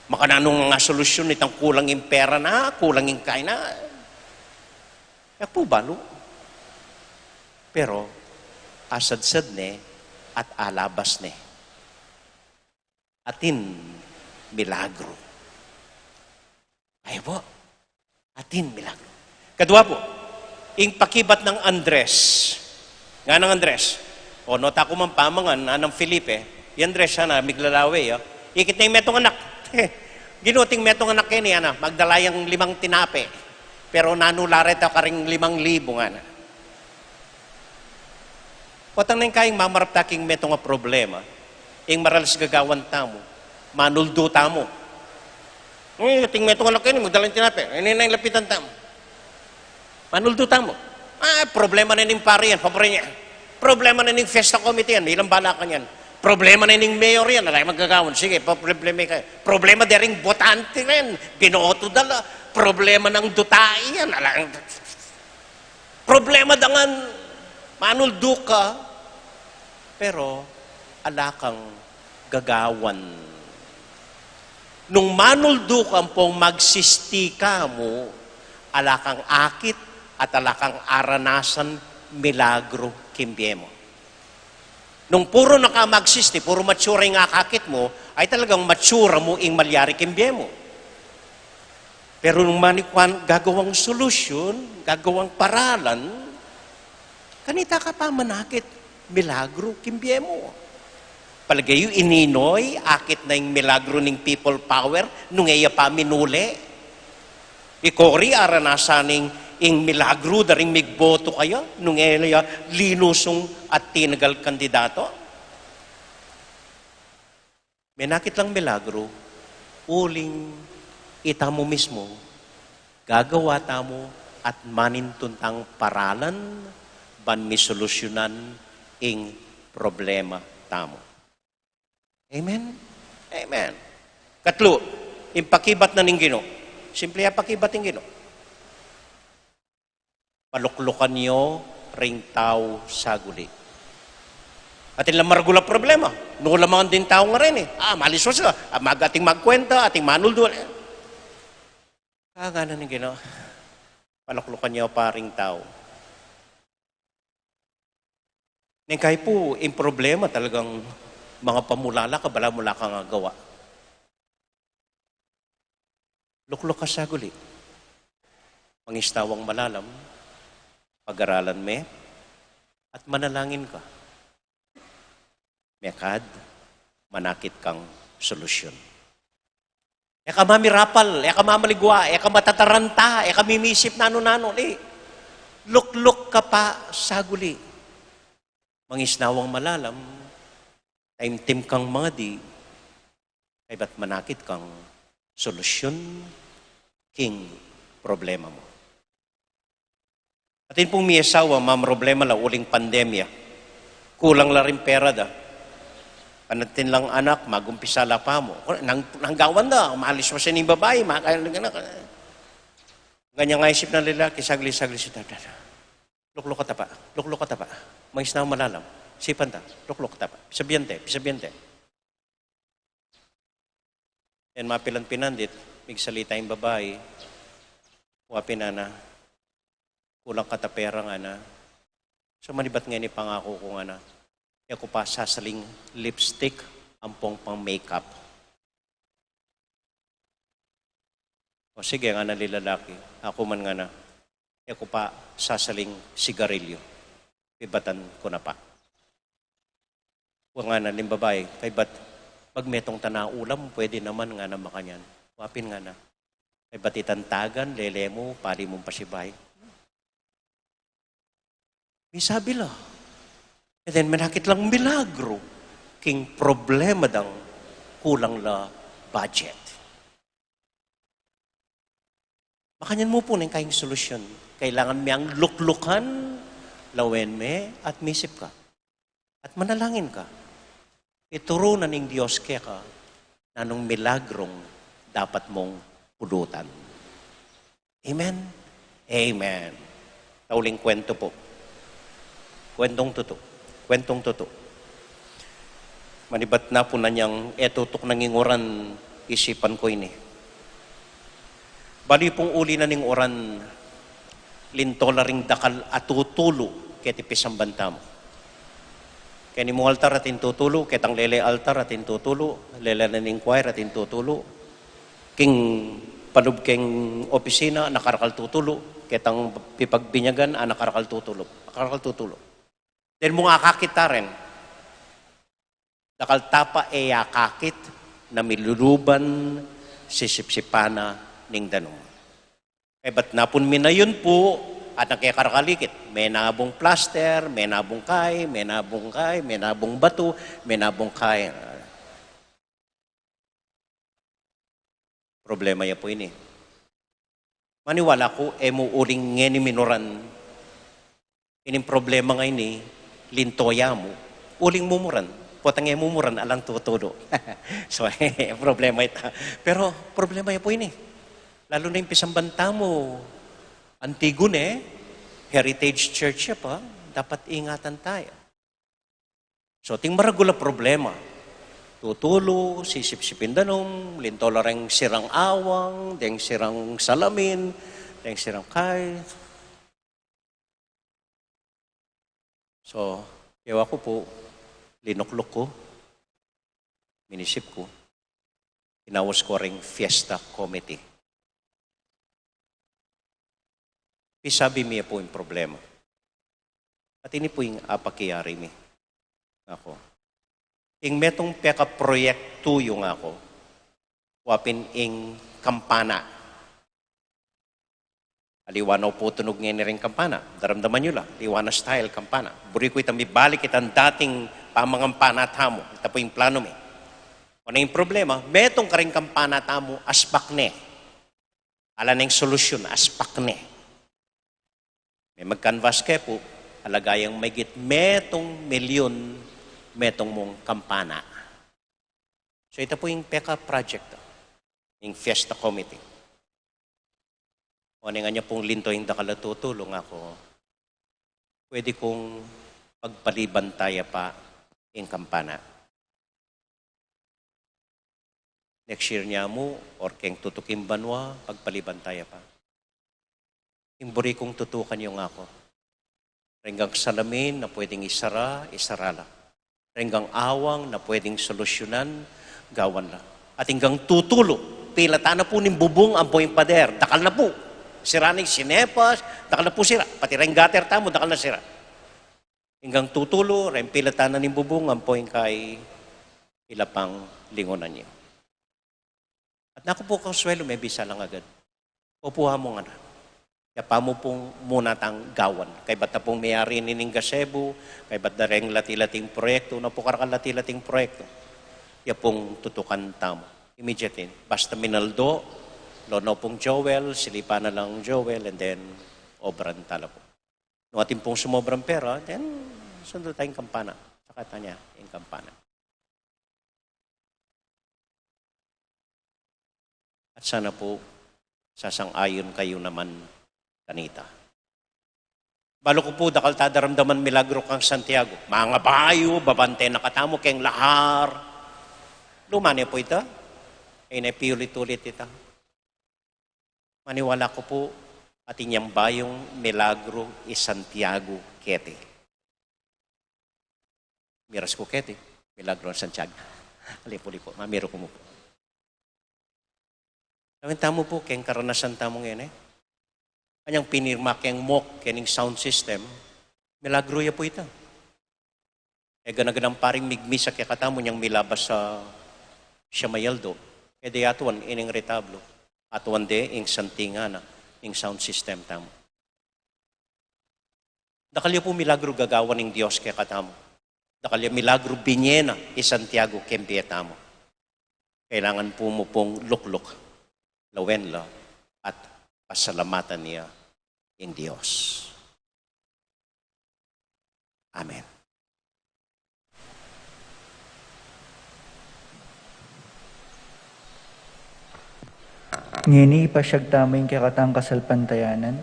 Makanano nga solusyon itang kulang yung pera na, kulang yung kain na. Yak po balo. Pero, asadsad at alabas Atin, milagro. Ay po, atin, milagro. Kadwa po, ing pakibat ng Andres. Nga ng Andres. O, nota ko man pamangan, ng Felipe. Yung Andres, miglalawe. Ikit na yung metong anak. Ginuting metong anak niya, magdalayang 5 tinape. Pero nanularet ako karing 5,000 nga na. Watang nang kayong mamarap taking meto nga problema, ing maralas gagawan tamo, manuldo tamo. Ting meto nga laki ni, magdalang tinape, ini na yung lapitan tamo. Manuldo tamo. Problema na yung pari yan, pabore niya. Problema na yung fiesta committee yan, ilang bala ka yan. Problema na yung mayor yan, alay magagawan. Sige, problema kayo. Problema dering botante rin, ginooto dala. Problema ng dutai yan, alay. Problema dangan, manuldo ka, pero alakang gagawan. Nung manuldo ka pong magsistika mo, alakang akit at alakang aranasan milagro kimbye mo. Nung puro nakamagsisti, puro matsura yung akakit mo, ay talagang matsura mo ing malyari kimbye mo. Pero nung manikwan, gagawang solusyon, gagawang paralan, kanita ka pa manakit, milagro, kimbye mo. Palagayo, ininoy, akit na yung milagro ng people power, nung iya pa minuli. Ikori, aranasaning ing milagro, daring migboto kayo, nung iya linusong at tinagal kandidato. May nakit lang milagro, uling ita mo mismo, gagawa tamo at manintuntang paralan, ban mi solusyonan ing problema tamo. Amen? Amen. Katlo, yung pakibat na ning Ginoo. Simple pakibat ning Ginoo. Paluklukan niyo ring tao sa guli. At ilang margula problema. Nung lamangan din tao nga rin maliswas ka. Magating magkwenta, ating manuldo. Gana ning Ginoo. Paluklukan niyo pa ring tao. Neng kahit po, yung problema talagang mga pamulala ka, bala mula ka nga gawa. Luklok ka saguli. Mangistawang malalam, pag-aralan me, at manalangin ka. Mekad, manakit kang solusyon. Eka mamirapal, eka mamaligwa, eka matataranta, eka mimisip na ano-nano. Luklok ka pa saguli. Mangisnawang malalam, taimtim kang mga di, ay ba't manakit kang solusyon, king problema mo. Atin pong may asawa, problema la uling pandemya. Kulang la rin pera da. Panatin lang anak, magumpisa la pa mo. Nanggawan da, maalis mo siya ng babae, ganyan nga isip ng lalaki, sagli-sagli si dada. Luklok ka tapa. Mangis na malalam. Sipan ta, luklok ka tapa. Pisabiente. Yan mapilan pinandit, migsalita yung babae, wapin na, kulang katapera nga na. So manibat nga ni pangako ko nga na, ako pa sasaling lipstick, ampong pang makeup. O sige nga na lilalaki, ako man nga na, ako pa sasaling sigarilyo. Ibatan ko na pa. Huwag nga na limbabae, kay ba't magmetong tanaulam, pwede naman nga na makanyan. Wapin nga na. Kay ba't itantagan, lele mo, pali mong pasibay. May sabi la. And then manakit lang milagro. King problema dang kulang la budget. Makanyan mo po na yung kayong solusyon. Kailangan miyang luklukan, lawen me, at misip ka. At manalangin ka. Ituro na ng Diyos kaya ka na anong milagrong dapat mong pulutan. Amen? Amen. Tauling kwento po. Kwentong totoo. Manibat na po na niyang etutok ng inguran isipan ko ini. Bali pong uli na ning oran lintola ring dakal at tutulo ketipis ang banta mo. Kaya ni mo altar atin tutulo, ketang lele altar atin tutulo, lele na ning choir atin tutulo, king palub king opisina nakarakal tutulo, ketang pipagbinyagan nakarakal tutulo. Then mga kakita rin, dakal tapa kakit na miluluban sisipsipana ning danong. Ba't napun minayon po at nakikaralikit. May nabong plaster, may nabong kay, may nabong bato, may nabong kay. Problema ya po ini. Maniwala ko, mo uling ngeni minoran. Ining problema nga ini, lintoya mo, uling mumuran. Potang mumuran, alang tutudo. So, problema ito. Pero, problema ya po ini. Lalo na yung pisambanta mo, Antigone, Heritage Church siya pa, dapat ingatan tayo. So, ting maragula problema. Tutulo, sisip-sipin danom, lintola ring sirang awang, deng sirang salamin, deng sirang kay. So, yawa ko po, linuklok ko, minisip ko, inawas ko ring fiesta committee. Sabi niya po yung problema. At ini po yung apakiyari mi. Ako. Ing metong peka proyekto yung ako. Wapin ing kampana. Aliwanaw po tunog ngayon rin kampana. Daramdaman nyo lang. Liwana style kampana. Buri ko itang bibalik itang dating pamangampana tamo. Ito po yung plano mi. Ano yung problema? Metong ka rin kampana tamo aspak ne. Ala na yung solusyon, aspak ne. May mag-canvas kayo po, alagayang may metong milyon, metong mong kampana. So ito po yung PECA project, yung Fiesta Committee. O nga niya pong linto yung dakalatutulong ako, pwede kong pagpalibantaya pa yung kampana. Next year niya mo, or keng tutukim banwa, pagpalibantaya pa. Yung buri kong tutukan yung ako. Renggang salamin na pwedeng isarala. Renggang awang na pwedeng solusyonan, gawan la. At hanggang tutulo pilata na po ning bubong ang poing pader. Dakal na po. Sira ni sinepas, dakal na po sira. Pati rin gutter tamo, dakal na sira. Hinggang tutulo, rin pilata na ning bubong ang poing kay ilapang lingonan niyo. At naku po Consuelo, may bisa lang agad. Upuha mo nga na. Kaya mo pong muna tang gawan. Kay ba't na pong mayari nining Gazebo, kay ba't na rin lati-lating proyekto, na po karakan lati-lating proyekto. Kaya pong tutukan tamo. Immediately. Basta minaldo, lono pong Joel, silipan na lang Joel, and then obran tala po. Nung ating pong sumobrang pera, then sundo tayong kampana. Sakata niya yung kampana. At sana po, sasang-ayon kayo naman kanita. Balo ko po, dakal tadaramdaman milagro kang Santiago. Mga bayo, babante na katamo, keng lahar. Lumani po ito. Ay napiulit-ulit ito. Maniwala ko po, at inyang bayong milagro Santiago kete. Miras ko kete, milagro ng Santiago. Alipo-lipo, mamiro ko mo po. Kami tamo po, keng karanasan tamo ngayon eh. Kanyang pinirma keng mock, kening sound system, milagro ya po ito. E ganaganang paring migmisa kaya katamo niyang milabas sa Siamayaldo. E di atuan ining retablo. Atuan de ing santingana, ing sound system tamo. Dakalya po milagro gagawa ng Diyos kaya katamo. Dakalya milagro binyena Santiago kembie tamo. Kailangan po mo pong lukluk, lawenla, at pasalamatan niya in Diyos. Amen. Ngini ipasyagtamay kakatang kasalpantayanan.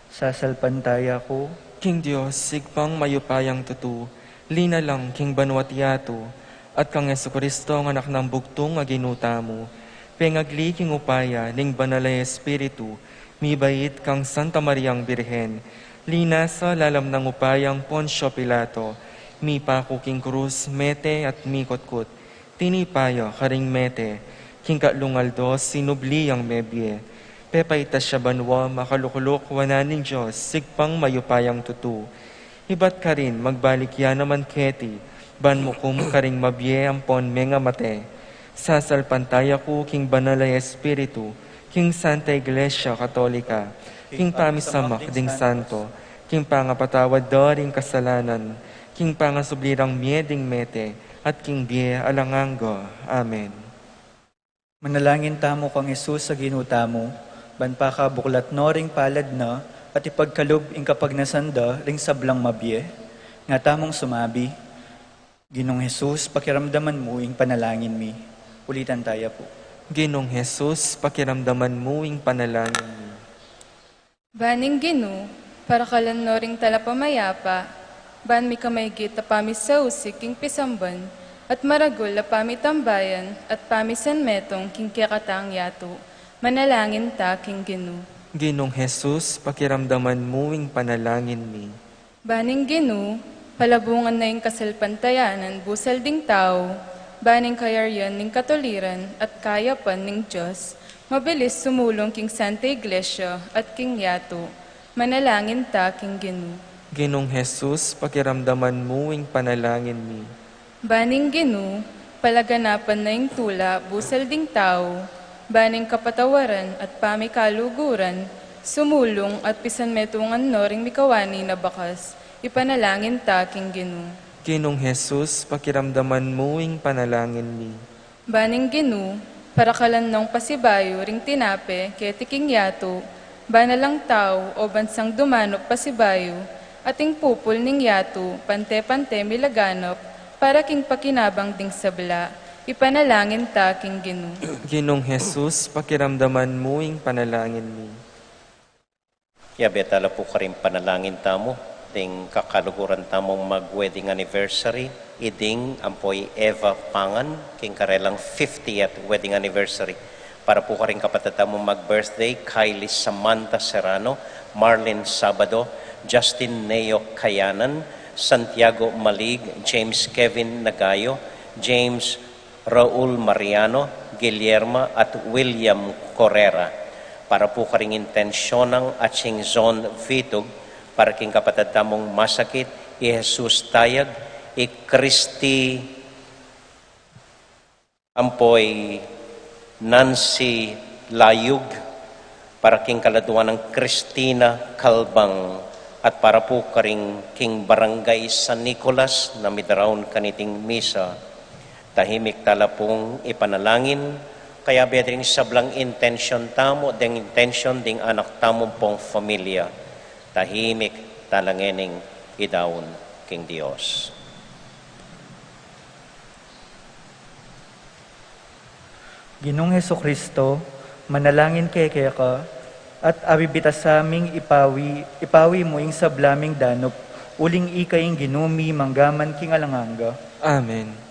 Sasalpantaya ko, King Diyos, sigpang mayupayang tutu, lina lang king banwat yato, at kang Jesucristo ang anak ng bugtong aginuta mo, pengagli king upaya ning banalay Espiritu, mibait kang Santa Mariang Birhen, lina sa lalam ng upayang Poncio Pilato, mi pako king krus, mete at mikotkot, tinipaya karing mete, king kalungaldos sinubli ang mebye, pepaitas siya banwa makalukulok wananing Diyos, sigpang mayupayang tutu, ibat ka rin magbalik yan naman keti, ban mo kum karing mabye ang pon menga mate, sasalpantaya ko king banalay Espiritu, king Santa Iglesia Katolika, king pamisamak ding santo, king pangapatawad daring kasalanan, king pangasublirang mieding mete, at king bie alanganggo. Amen. manalangin tamo kang Yesus sa ginuta mo, banpa ka buklat no ring palad na, at ipagkalob ing kapag nasanda ring sablang mabye, nga tamong sumabi, Ginong Jesus, pakiramdaman mo ing panalangin mi. Ulitan tayo po. Ginong Jesus, pakiramdaman mo ing panalangin mo. Baning Gino, para kalan no ring talapamayapa, ban mi kamaygit na pamisaw si king pisamban, at maragol na pamitambayan, at pamisan metong king kikatang yato, manalangin ta king Gino. Ginong Jesus, pakiramdaman mo ing panalangin mi. Baning Gino, palabungan na yung kasalpantayanan, busal ding tao, baning kayaryan ning katoliran, at kayapan ning Diyos, mabilis sumulong king Santa Iglesia at king Yato, manalangin ta king Gino. Ginong Jesus, pakiramdaman mo ing panalangin mi. Baning Gino, palaganapan na yung tula, busal ding tao, baning kapatawaran at pamikaluguran, sumulong at pisan metungan no ring mikawani na bakas, ipanalangin ta king Gino. Ginong Jesus, pakiramdaman mo ing panalangin mi. Baning Gino, para kalan nung pasibayo ring tinape, keti king Yato, banalang tao o bansang dumanop pasibayo, ating pupul ning Yato, pante-pante milaganop, para king pakinabang ding sabla, ipanalangin ta king Gino. Ginong Jesus, pakiramdaman mo ing panalangin mi. Betala po ka rin panalangin tamo, ding kakaluguran tamong mag-wedding anniversary, iding ampoy Eva Pangan, king karelang 50th wedding anniversary. Para po ka rin kapatatamong mag-birthday, Kylie Samantha Serrano, Marlene Sabado, Justin Neo Kayanan, Santiago Malig, James Kevin Nagayo, James Raul Mariano, Guillermo at William Correra. Para po karing intensyon ng ating Zon Vitug, para king kapatid tamong masakit, i Jesus tayag, i Kristi ampoy Nancy Layug, para king kaladuan ng Cristina Calbang, at para po karing king Barangay San Nicolas na midaraon kaniting misa. Tahimik tala pong ipanalangin, kaya bedring sablang intention tamo, ding intention ding anak tamo pong familia. Tahimik talangening idawon king Dios. Ginong Hesukristo, manalangin kay ka, at abibitas sa aming ipawi mo ing sablaming danop, uling ikaying ginumi manggaman king alanganga. Amen.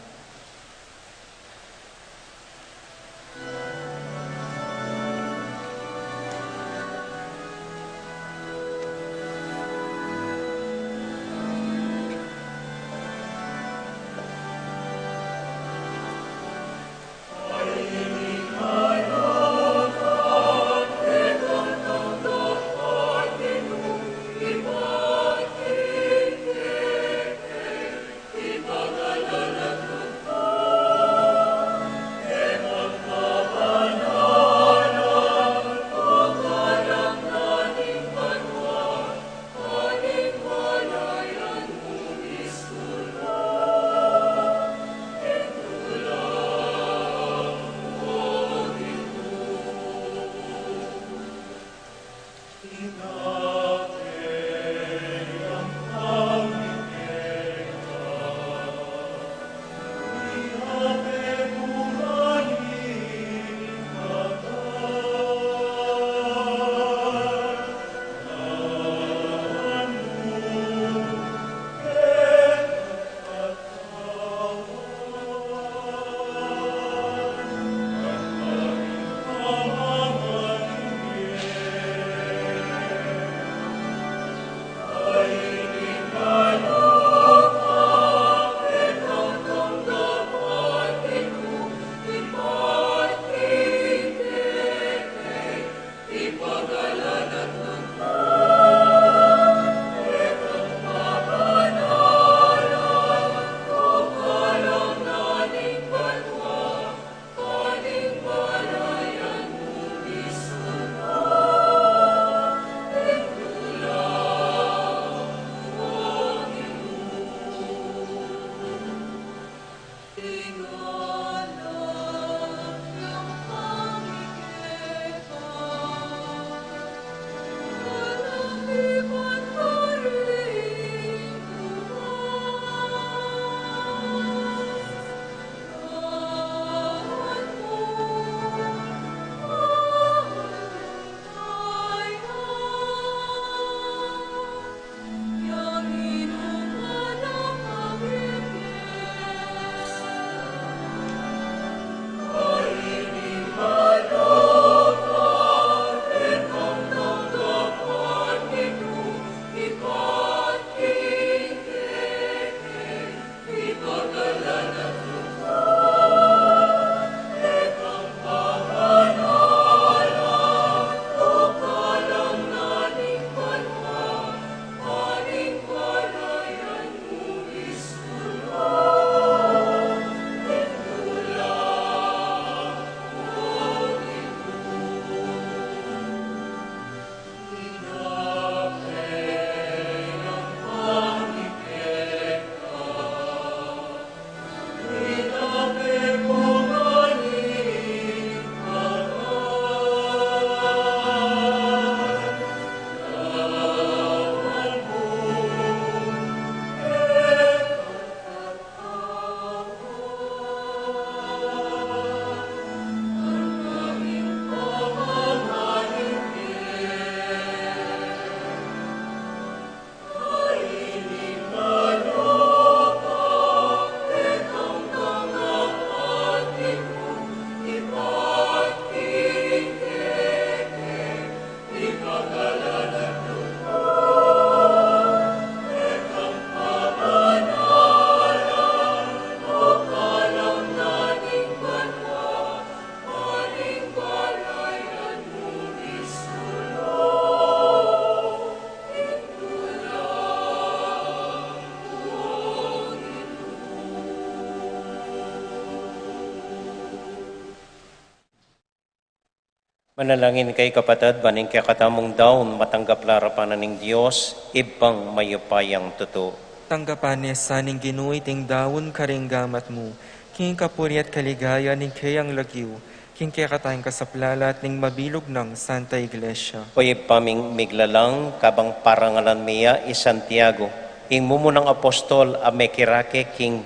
Manalangin kay kapatid, baning kaya katamong daon, matanggap larapanan ng Diyos, ibang mayupayang totoo. Tanggapan ni saning ginuy ting dawon karinggamat mo, king kapuri at kaligaya ning kayang lagyo, king kaya katayang kasaplalat ning mabilog ng Santa Iglesia. Kuya paming miglalang, kabang parangalan miya, Santiago, ing mumunang apostol, amekirake, king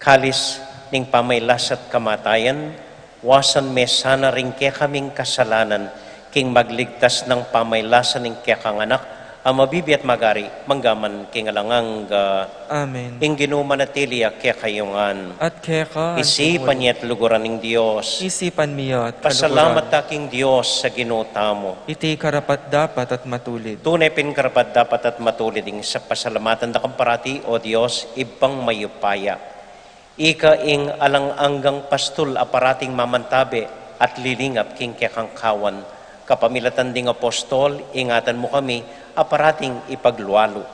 kalis, ning pamaylas at kamatayan, wasan me sana rin kaya kaming kasalanan, king magligtas ng pamaylasan ning kaya kanganak, ang mabibi at magari, manggaman king alangang Amen. ing ginumanatilia kaya kayungan. At kaya ka, Isipan niya at luguran ng Diyos. isipan miya at Pasalamat kaluguran. aking Diyos sa ginutamo. Iti karapat dapat at matulid. Tunay pinkarapat dapat at matulid ing sa pasalamatan da kamparati, O Diyos, ibang mayupaya. Ika ing alang-anggang pastol aparating mamantabe at lilingap king kekangkawan. Kapamilatan ding apostol, ingatan mo kami, aparating ipagluwalo.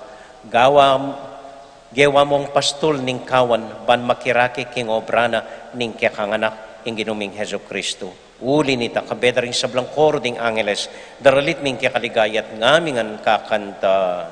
Gewa mong pastol ning kawan, ban makirake king obrana ning kekanganak ing ginuming Heso Kristo. Uli nita kabeda ring sablang koro ding angeles, daralit ning kekaligayat ngamingan kakanta.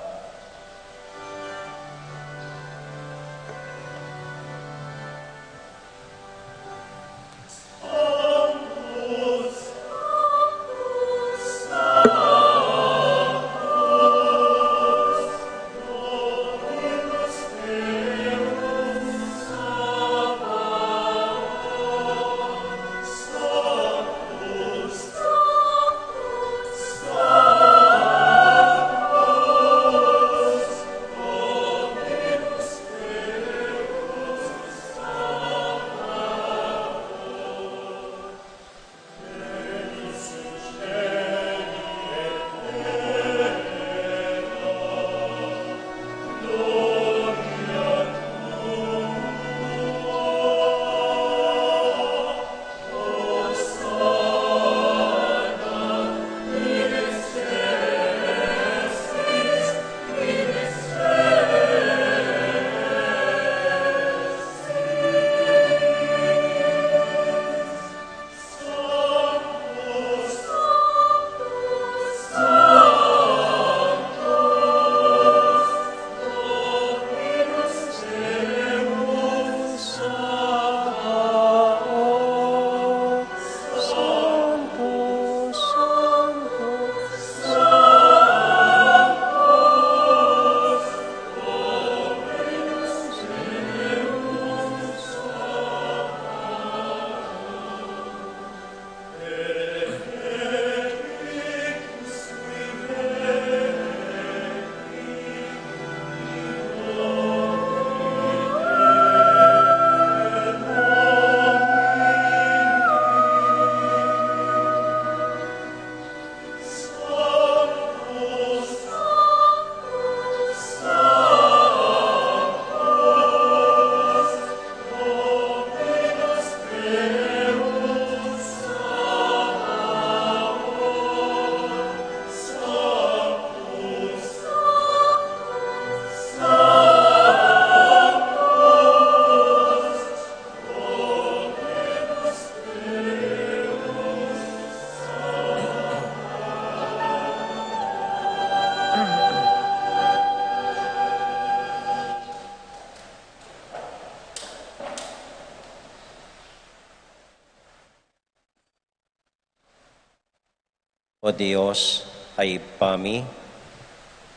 O Diyos, ay pami,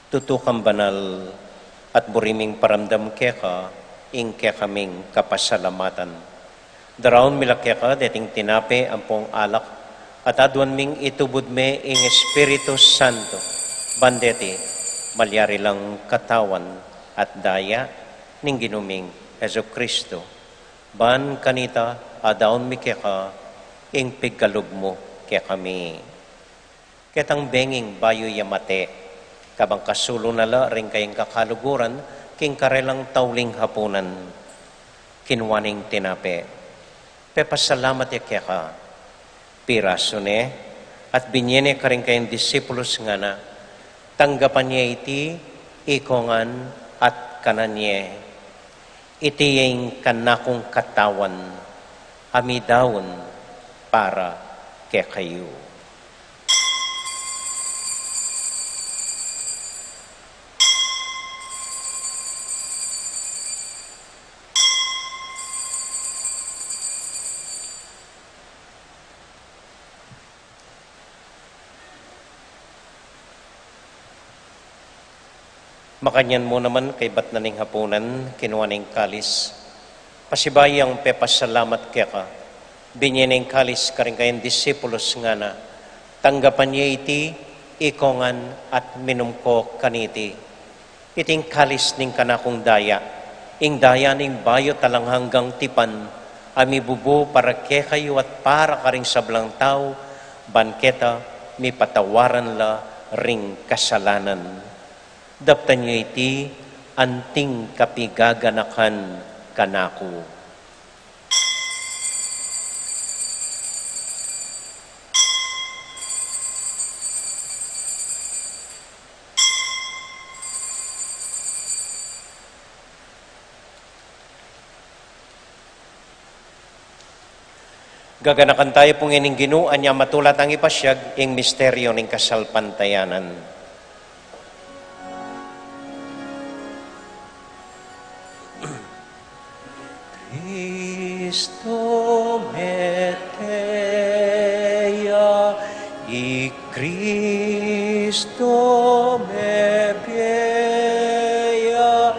tutukang banal at buriming paramdam keka, ing kekaming kapasalamatan. Daraon mila keka, deting tinape ang pong alak, at adwan ming itubod me ing Espiritu Santo, bandeti, malyari lang katawan at daya, ning ginuming Heso Kristo. Ban kanita, adaon mi keka, ing pigkalog mo kekami. Ketang benging bayo yamate, kabang kasulo nala ring kayong kakaluguran, king karelang tauling hapunan, kinwaning tinape. Pepasalamat ya keka, piraso ne, at binyene ka rin kayong disipulos nga na, tanggapan niya iti, ikongan at kananye. Iti yung kanakong katawan, amidawon para kay kayo. Makanyan mo naman kay bat na ning hapunan, kinuha ning kalis. Pasibayang pepasalamat kaya ka. Binyan ning kalis ka rin kayong disipulos nga na. Tanggapan niya iti, ikongan at minum ko kaniti. Iting kalis ning kanakong daya. Ing daya ning bayo talang hanggang tipan. Ami bubo para kaya kayo at para ka rin sablang tao. Banketa, mi patawaran la ring kasalanan. Daptan niyo iti, anting kapigaganakan kanako. Gaganakan tayo pong ining Ginoo, anya matulat ang ipasyag, ing misteryo ning kasalpantayanan. Cristo metea, y Cristo me pia,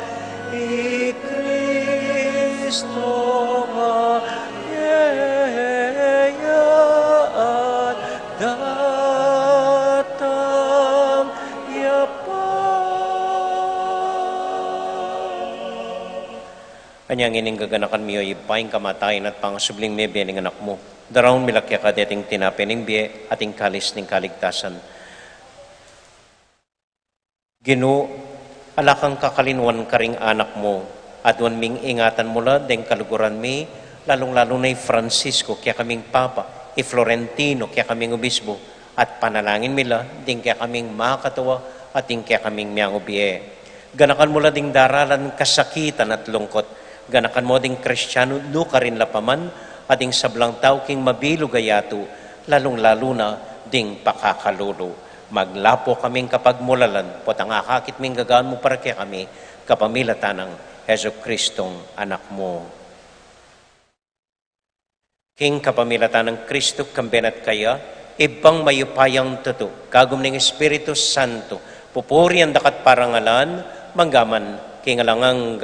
y Cristo ma pia, at datang yapa. Kanyang ining gaganakan miyo, ipaing kamatayan at pangasubling may biya ning anak mo. Darawon milakya ka dating tinapin ning biya ating kalis ning kaligtasan. Ginoo, alakang kakalinwan ka ring anak mo, at wan ming ingatan mo la, deng kaluguran mi, lalong-lalo na Francisco, kaya kaming Papa, Florentino, kaya kaming obispo, at panalangin mila, ding kaya kaming makatawa, at ding kaya kaming miyang ubiye. Ganakan mo la ding daralan kasakitan at lungkot, ganakan mo ding Kristyano, do ka rin lapaman, ading sablang tao king mabilog ayato, lalong-lalo na ding pakakalulu. Maglapo kaming kapag mulalan, pot ang akakit ming gagaan mo para kaya kami, kapamilatan ng Heso Kristong anak mo. King kapamilatan ng Kristo, kambenat kaya, ibang mayupayang tuto, kagum ng Espiritu Santo, pupuri ang dakat parangalan, manggaman, kingalangang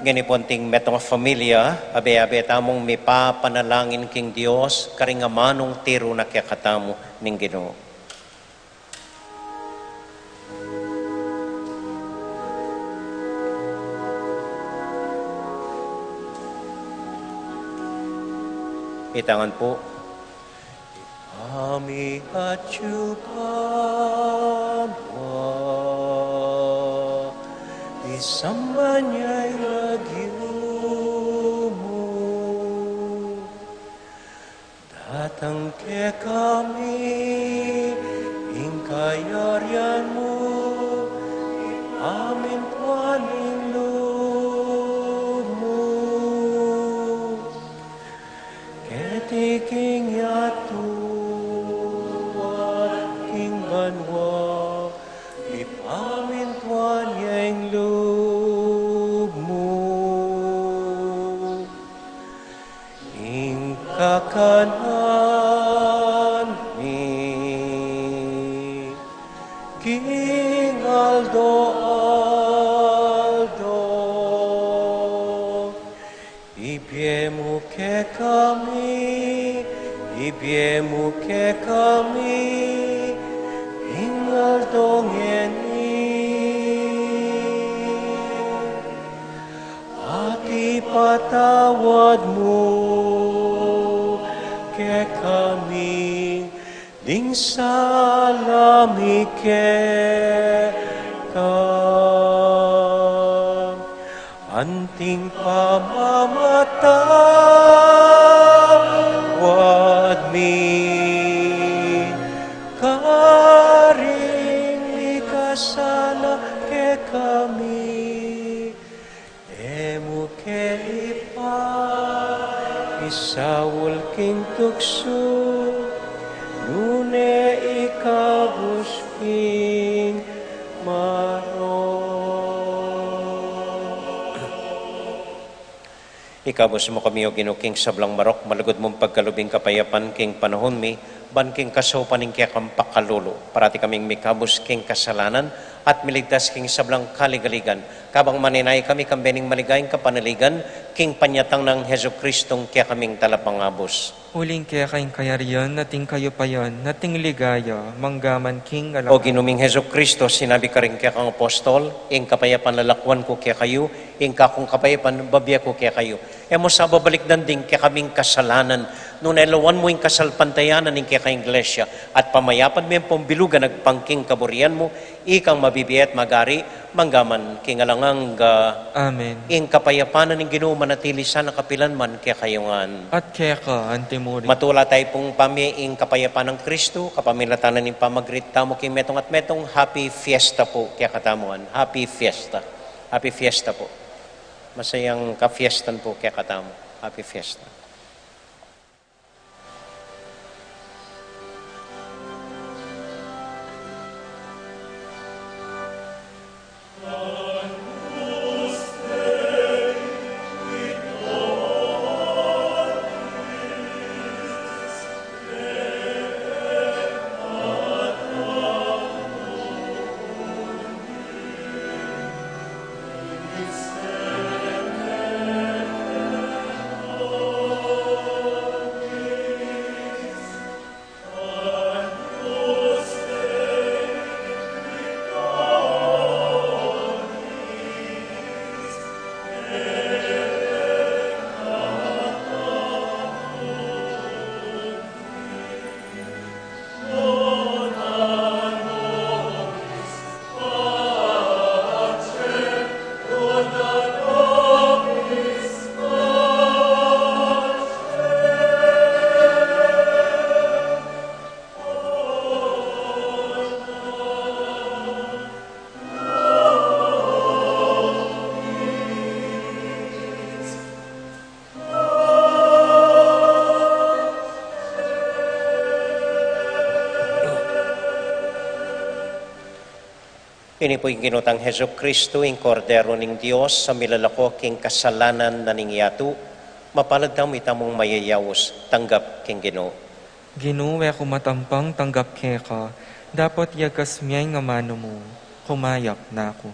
Ganiponting metong familia, abe-abe tamong may papanalangin king Dios, karingamanong tiro na kaya katamo ning Ginoo. Itangan po. Ami at Chupamwa, isamba niya'y nagyumo, datang ke kami, ingkayaryan mo, amin tuaning lumo, ketiking yatu, at king banwa, ipamin tuan yang lumo, ingkakanan ni King Aldo ibiemu ke kami, King Aldo at ipatawad mo ke kami, ding salami ke anting pamamatawad mi karing kami, emuke ipa, isawul king tukso, nune ikabus king maro. Ikabos mo kami o ginuking sablang marok, malagod mong pagkalubing kapayapan king panahon mi, ban king kasopan king kaya kang pakalulo. Parati kaming mikabos king kasalanan at miligtas king sablang kaligaligan. Kabang maninay kami kambening maligayang kapanaligan, king panyatang ng Heso Kristong kaya kaming talapangabos. Uling kaya kayong kayariyan, nating kayo pa yan, nating ligaya, manggaman king alam. O ginuming Heso Kristo, sinabi ka rin kaya kang apostol, ing kapayapan lalakwan ko kaya kayo, ing kakong kapayapan babya ko kaya kayo. Emo sa babalik danding kaya kaming kasalanan, nung nailawan mo yung kasalpantayanan ng kaya kayong iglesia, at pamayapan mo yung pambilugan, nagpangking kaburian mo, ikang mabibiyat magari, manggaman king alangang Amen. ing kapayapanan ng Ginoo manatili sana kapilan man kaya kayungan. At kaya ka, antimuri. Matula tayo pong pamiing kapayapaan ng Kristo, kapamilatanan ng pamagrit tamo king metong at metong, happy fiesta po kaya katamuan. Happy fiesta. Happy fiesta po. Masayang ka-fiestan po kaya katamo. Happy fiesta. Ini po yung ginutang Heso Kristo, yung kordero ng Diyos, sa milalako king kasalanan na ningyatu, mapalad na mo itamong mayayawos, tanggap king Ginoo. Ginuwe ko matampang tanggap kaya ka, dapat yagas miyay nga mano mo, kumayak na ako.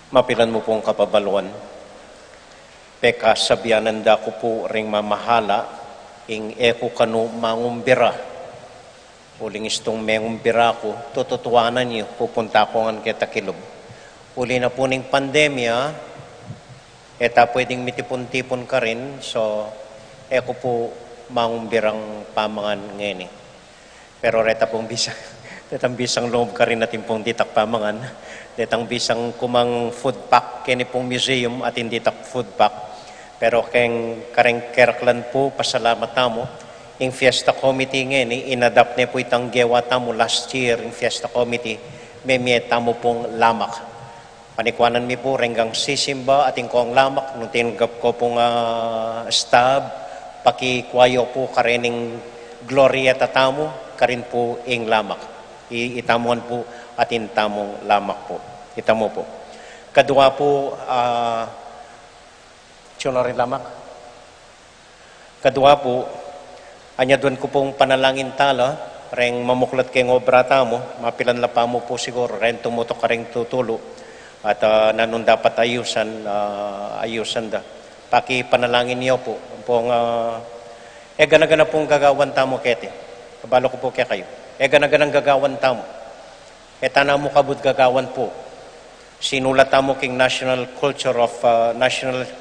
Mapilan mo pong kapabaluan. Peka sabianan da ko po ring mamahala, ing eko kanu mangumbira. Uling istong mengumbira ko, tututuanan niyo, pupunta ko ngan kita kilob. Uli na po ning pandemya, eta pwedeng mitipon-tipon ka rin, so eko po mangumbirang pamangan ngayon. Pero reta pong detang bisang loob ka rin natin pong ditak pamangan, detang bisang kumang food pack, kini pong museum at hindi tak food pack. Pero keng kareng keraklan po, pasalamat tamo, yung Fiesta Committee ngayon, inadapt niya po itang gewa tamo last year, yung Fiesta Committee, may tamo pong lamak. Panikwanan mi po, renggang sisimba, ating ko ang lamak, nung tinanggap ko pong stab, pakikwayo po karening gloria tatamo, karin po ing lamak. Itamuan po atin tamong lamak po. Itamo po. Kadua po, rin lamak. Kadua po, anya doon ko pong panalangin tala, reng mamuklat kay obra tamo, mapilan la pa mo po siguro, ren tumutok ka rin tutulo, at nanong dapat ayusan da. Paki panalangin niyo po, pong, gana-gana pong gagawan tamo kete. Kabalo ko po kaya kayo. Gana-ganang gagawan tamo. Tana mo kabud gagawan po. Sinulat tamo king National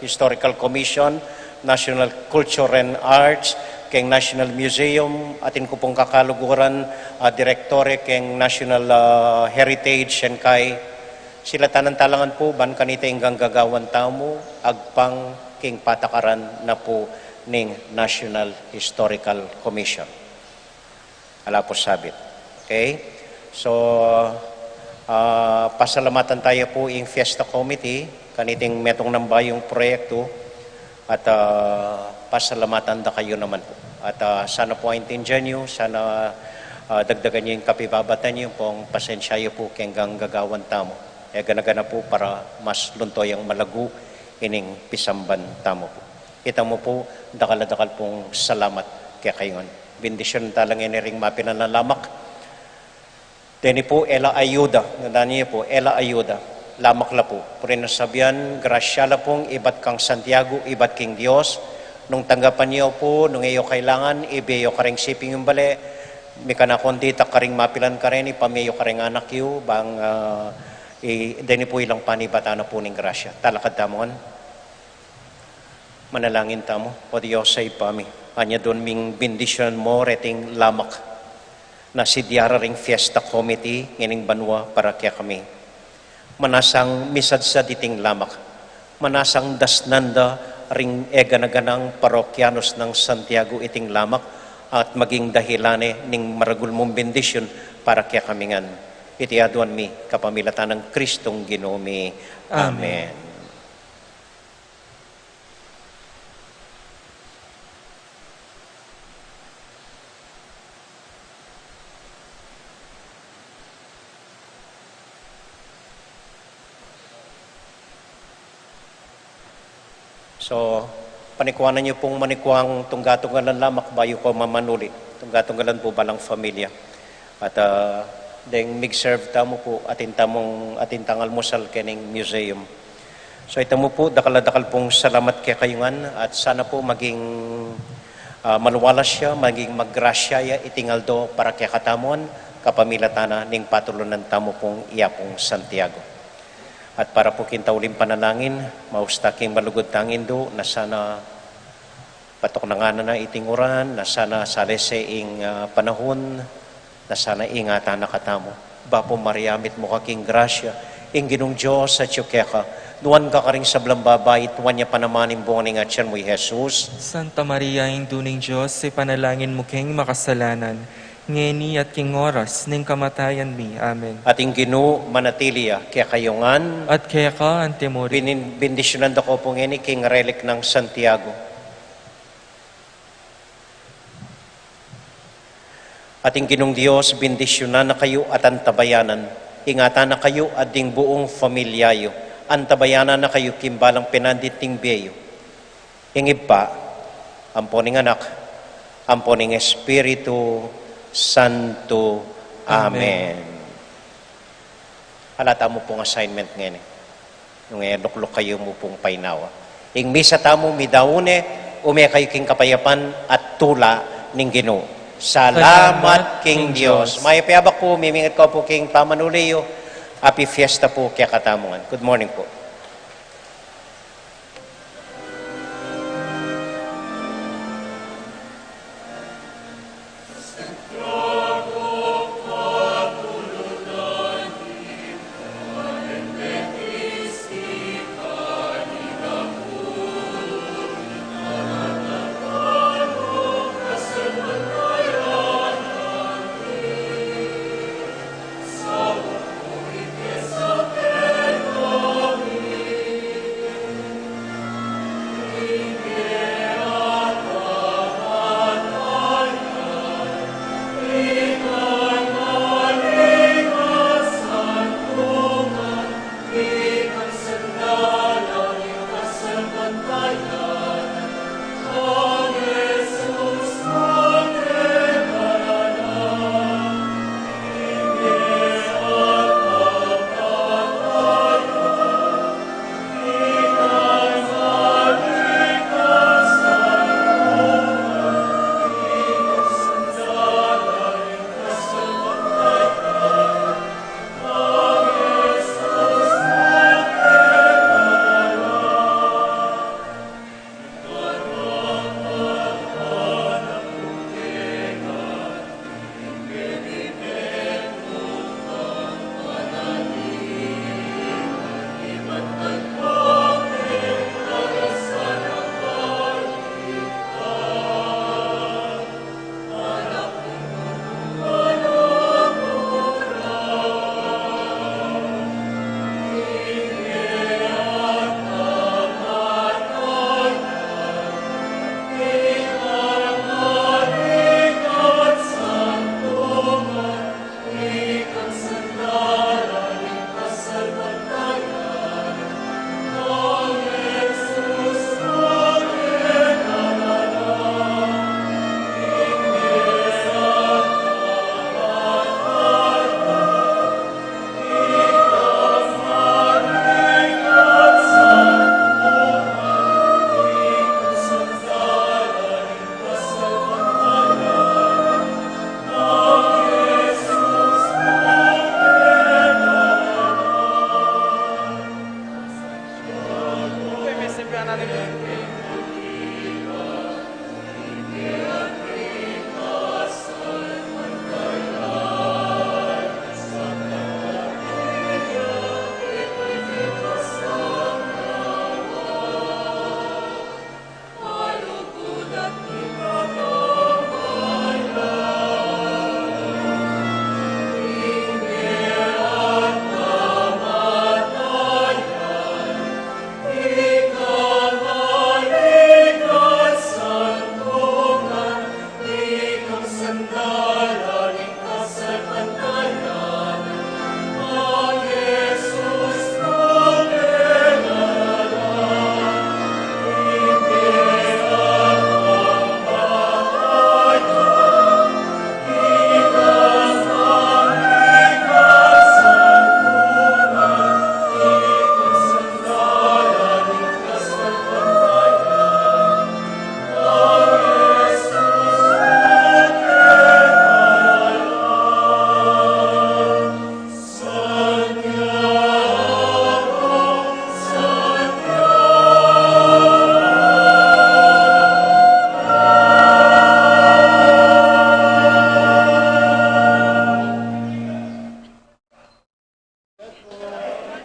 Historical Commission, National Culture and Arts, king National Museum, atin ko pong kakaluguran, direktore king National Heritage and kay sila tanan talangan po, ban kanita inggang gagawan tamo, agpang king patakaran na po ning National Historical Commission. Ala po sabit. Okay? So, pasalamatan tayo po yung Fiesta Committee, kaniting metong namba yung proyekto, at pasalamatan da kayo naman po. At sana po intindihan nyo, sana dagdagan nyo yung kapibabatan nyo pong pasensyayo po kenggang gagawan tamo. Gana-gana po para mas luntoy ang malagu ining pisamban tamo po. Kita mo po, dakal-dakal pong salamat kaya kayon. Bendisyon talang iniring mapinanalamak. Deni po, ela ayuda. Nandaan niyo po, ela ayuda. Lamak la po. Purin nasabihan, grasya la pong ibat kang Santiago, ibat king Diyos. Nung tanggapan niyo po, nung iyo kailangan, ibiyo karing siping yung bali. Mika na kundi, takaring mapilan ka rin, ipamiyo karing anak yu, bang deni po ilang panibata na po ning grasya. Talakad tamon. Manalangin tamo, o Diyos sa ipami. Anya doon ming bendisyon mo, reting lamak na si Diara ring Fiesta Committee, ngining banwa para kaya kami. Manasang misad sa diting lamak. Manasang dasnanda ring eganaganang parokyanos ng Santiago iting lamak at maging dahilane ning maragul mong bendisyon para kaya kami ngan. Iti aduan mi kapamilatan ng Kristong Ginomi. Amen. So, panikwanan niyo pong manikwang tunggatunggalan lamak bayo ko mamanuli. Tunggatunggalan po balang familia. At deng mig-serve tamo po atintang almusal kening museum. So ito mo po, dakal-dakal pong salamat kay kayungan at sana po maging maluwalas siya, maging maggrasya ya itingaldo para kay katamon kapamilatana ning patulunan tamo pong iyapong Santiago. At para po kintaulim panalangin, maustaking malugod tangin do, na sana patok na nga na itinguran, na sana salese ing panahon, na sana ingatan na katamo. Bapo mariamit mo kaking grasya, ing ginong Diyos sa tiyokeka, nuwan ka karing sablang babay, tuwan niya panamanin buong ning atyan mo, Jesus. Santa Maria, Induning Diyos, ipanalangin mo king makasalanan, ngeni at king oras, ning kamatayan mi. Amen. Ating Ginoo manatilia, kaya kayongan, At kaya ka, antemori, bendisyonan da ko po ngeni, king relic ng Santiago. Ating Ginong Diyos, bendisyonan na kayo at antabayanan. Ingatan na kayo at ding buong familyayo. Antabayanan na kayo kimbalang pinandit ting biyo. Ingib pa, amponing anak, amponing Espiritu Santo. Amen. Halata mo pong assignment ngayon. Yung luklok kayo mo pong painawa. Ing misa tamo midaune, umaya kayo king kapayapan at tula ning Ginoo. Salamat King Dios. May piyabak po, mimingat ko po king pamanuliyo. Happy fiesta po kaya katamungan. Good morning po.